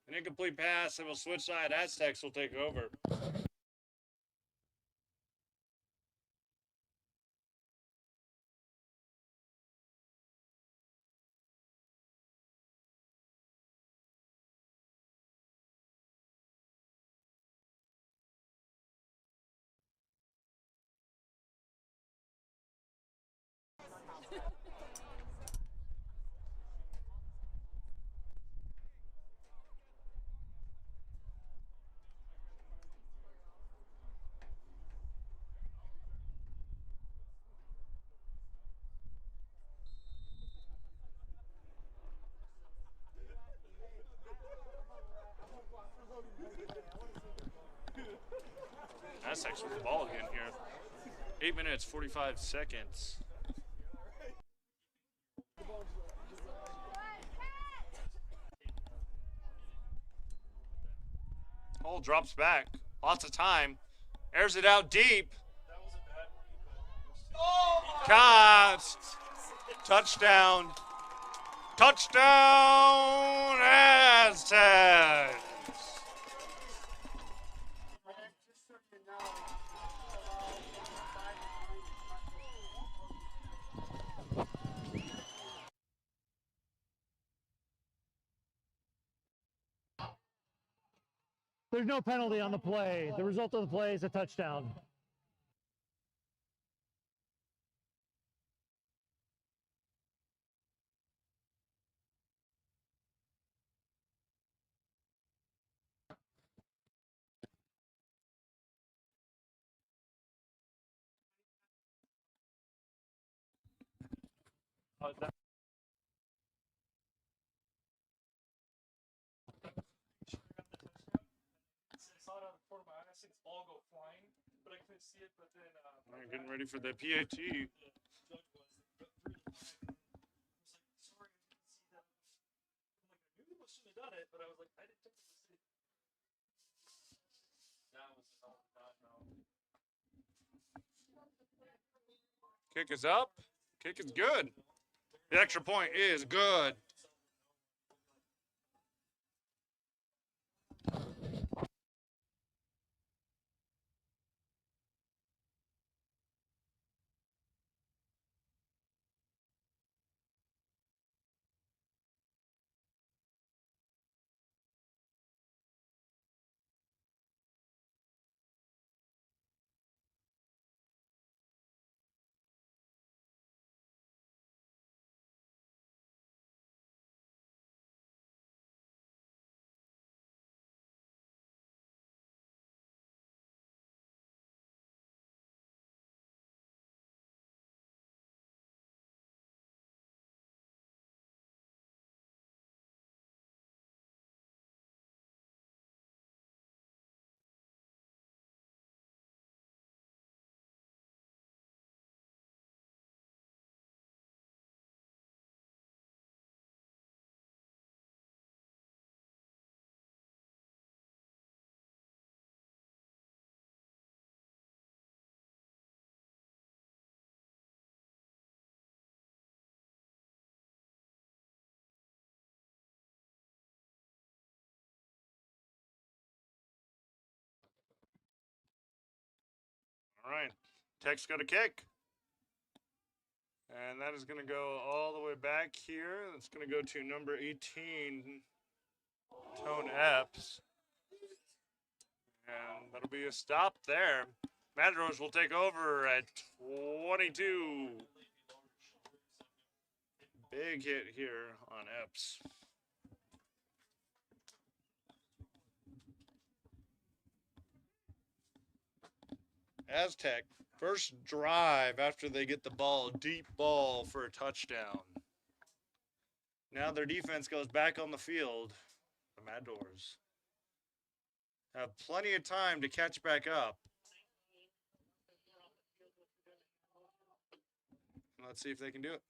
An incomplete pass, and we'll switch side. Aztecs will take over. Aztecs with the ball again here. 8 minutes, 45 seconds. Hole drops back. Lots of time. Airs it out deep. Cast. Touchdown. Touchdown, Aztecs. Aztecs. There's no penalty on the play. The result of the play is a touchdown. I saw it out of the corner of my eye. I seen this ball go flying, but I couldn't see it. But then All right, getting ready for the PAT. the judge was through the flag. I was like, sorry, I didn't see that. I'm like, I knew I shouldn't have done it, but I was like, I didn't technically see it. That was not no. Kick is up. Kick is good. The extra point is good. All right. Tech's got a kick. And that is going to go all the way back here. It's going to go to number 18, Tone Epps. And that'll be a stop there. Matadors will take over at 22. Big hit here on Epps. Aztec, first drive after they get the ball, deep ball for a touchdown. Now their defense goes back on the field. The Matadors have plenty of time to catch back up. Let's see if they can do it.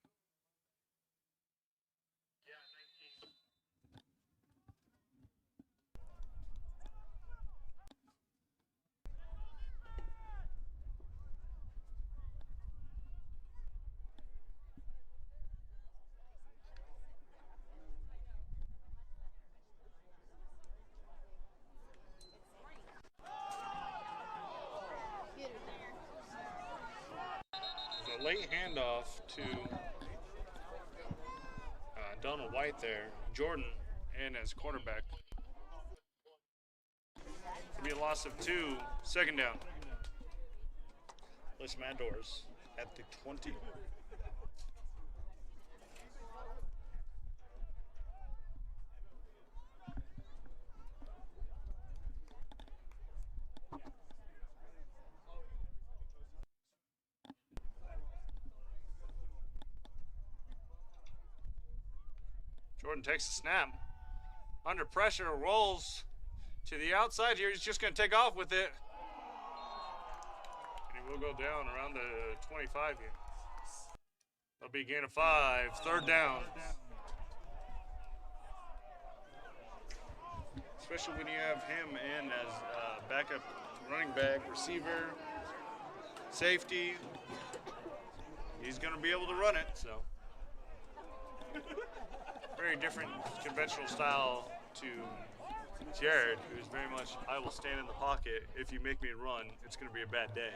There's a late handoff to Donald White there. Jordan in as quarterback. It'll be a loss of 2. Second down. Place Matadors at the 20. Jordan takes the snap. Under pressure, rolls to the outside here. He's just going to take off with it. And he will go down around the 25 here. That'll be a gain of 5. Third down. Especially when you have him in as backup running back, receiver, safety. He's going to be able to run it, so. Very different conventional style to Jared, who's very much, I will stand in the pocket. If you make me run, it's going to be a bad day.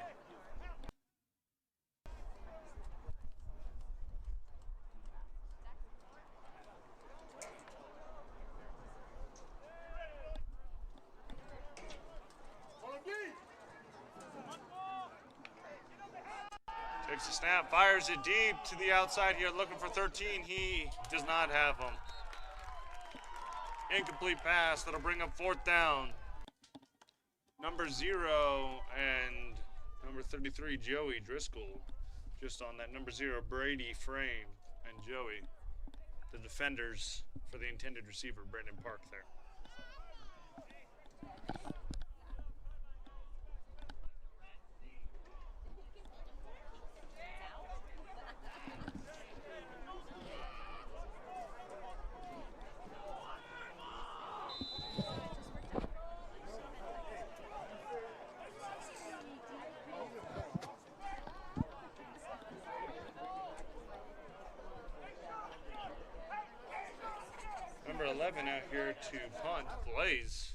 Takes a snap, fires it deep to the outside here, looking for 13. He does not have him. Incomplete pass, that'll bring up 4th down. Number 0 and number 33, Joey Driscoll, just on that number 0, Brady Frame and Joey, the defenders for the intended receiver, Brandon Park there. Number 11 out here to punt, Blaze.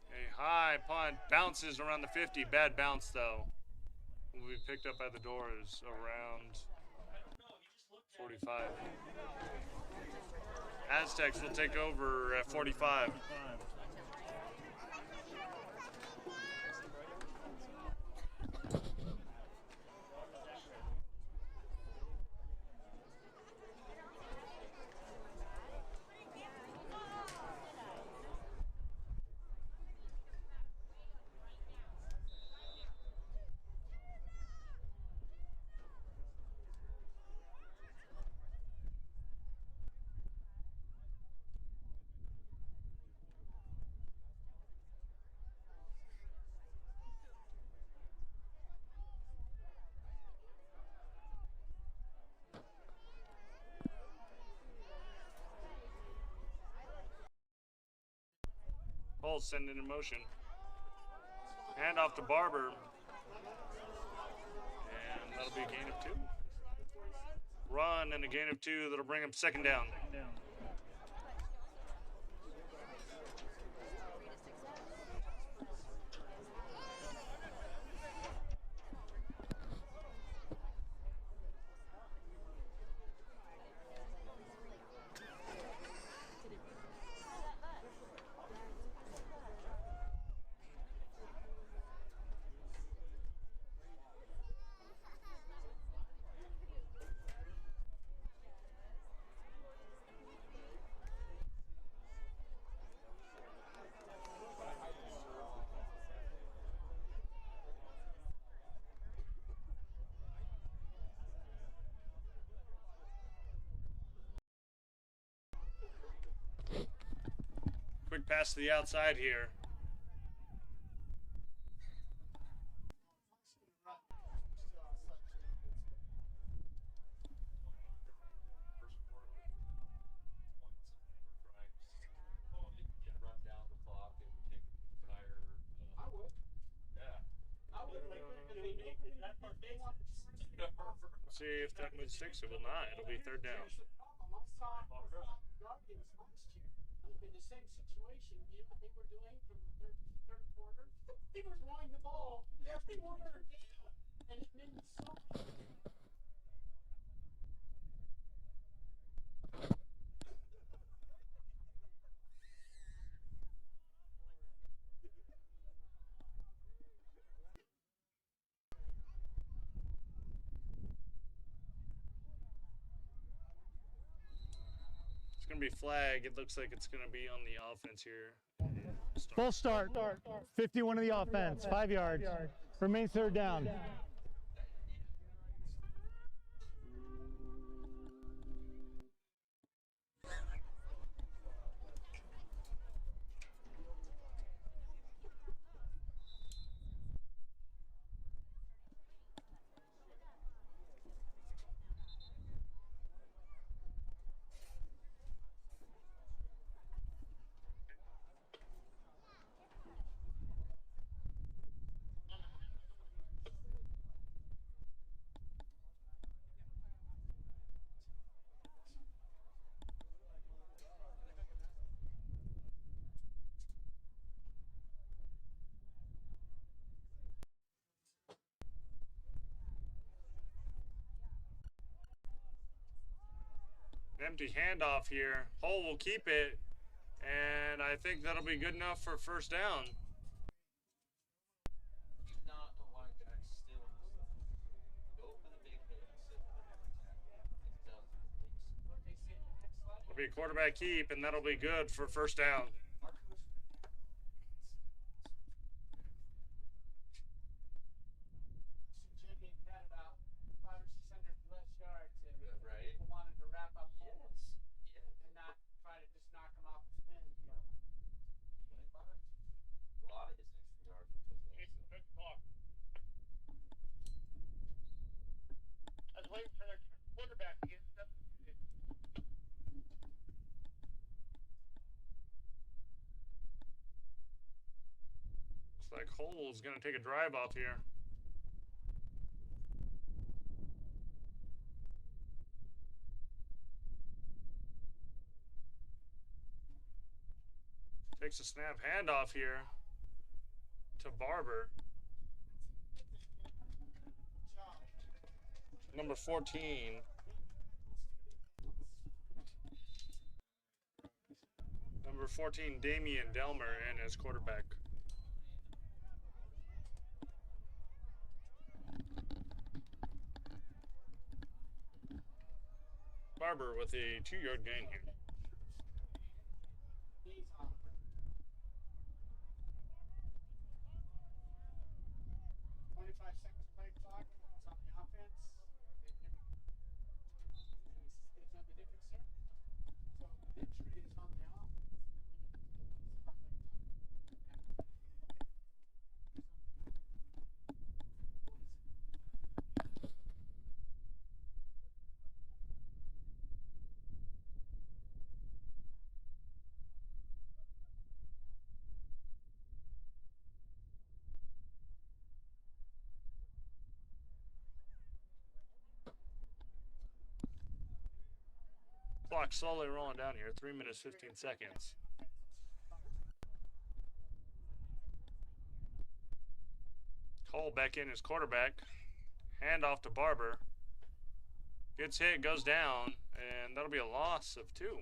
A high punt, bounces around the 50. Bad bounce though. Will be picked up by the Doors around 45. Aztecs will take over at 45. Pulse sending in motion. Hand off to Barber. And that'll be a gain of 2. Run and a gain of 2. That'll bring up 2nd down. Quick pass to the outside here. See if that move sticks. It will not. It'll be 3rd down. In the same situation, you know what they were doing from the third quarter? They were throwing the ball everywhere. And it made me so Going to be flag. It looks like it's going to be on the offense here. Full start. 51 of the offense. 5 yards. Remains 3rd down. Empty handoff here. Hull will keep it, and I think that'll be good enough for first down. It'll be a quarterback keep, and that'll be good for first down. Jimmy had about 500 or 600 less yards, and people wanted to wrap up holes and not try to just knock him off his pin. You know? I was waiting for their quarterback to get substituted. Looks like Hull's going to take a drive off here. Takes a snap handoff here to Barber. Number 14. Number 14, Damian Delmer, and his quarterback. Barber with a 2-yard gain here. He's on. 25 seconds play clock. It's on the offense. It's on the difference there. So victory is on the offense. Clock slowly rolling down here. 3 minutes, 15 seconds. Cole back in as quarterback. Hand off to Barber. Gets hit, goes down, and that'll be a loss of 2.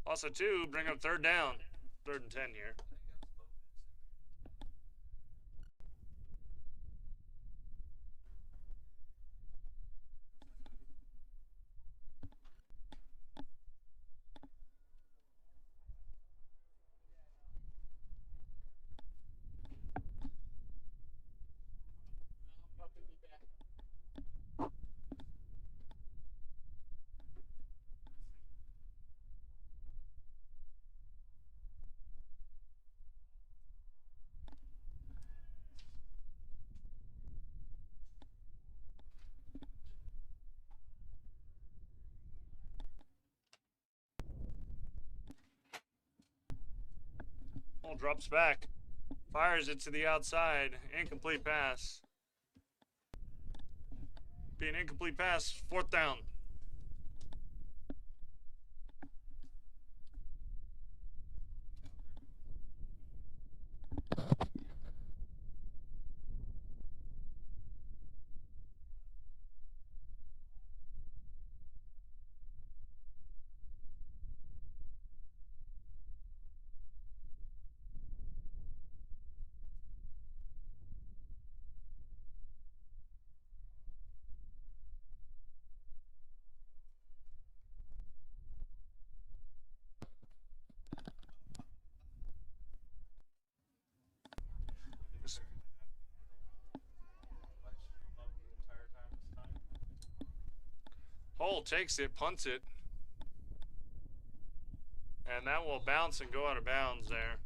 Loss of 2, bring up third down. 3rd and 10 here. Probably be back. Ball drops back. Fires it to the outside. Incomplete pass. Be an incomplete pass. 4th down. Hull takes it, punts it. And that will bounce and go out of bounds there.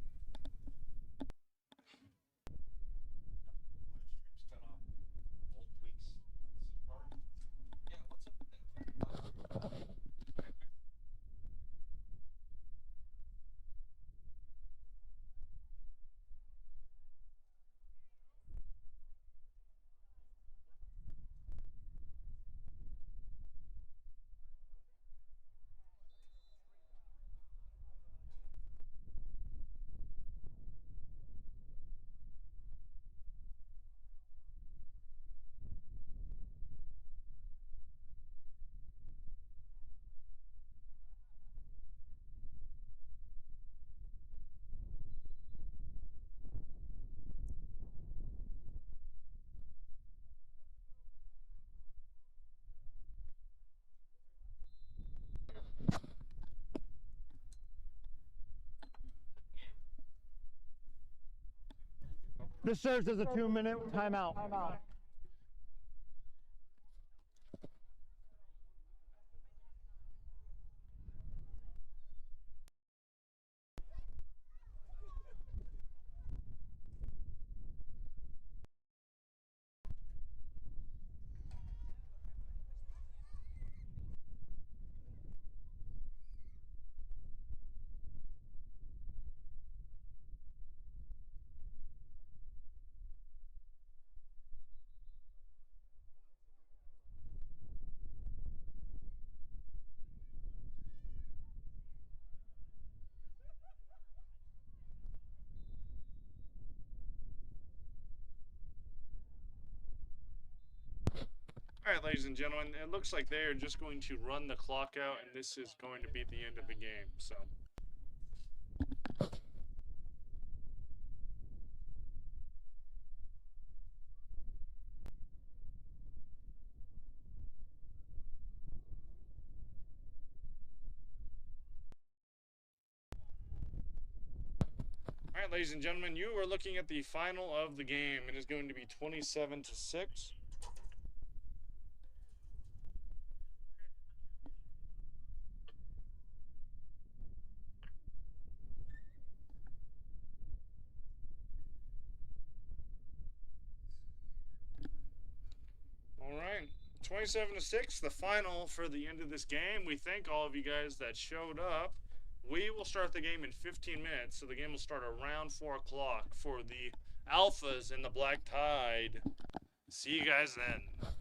This serves as a 2-minute timeout. All right, ladies and gentlemen, it looks like they are just going to run the clock out, and this is going to be the end of the game. So. All right, ladies and gentlemen, you are looking at the final of the game. It is going to be 27-6. All right, 27-6, the final for the end of this game. We thank all of you guys that showed up. We will start the game in 15 minutes, so the game will start around 4 o'clock for the Alphas and the Black Tide. See you guys then.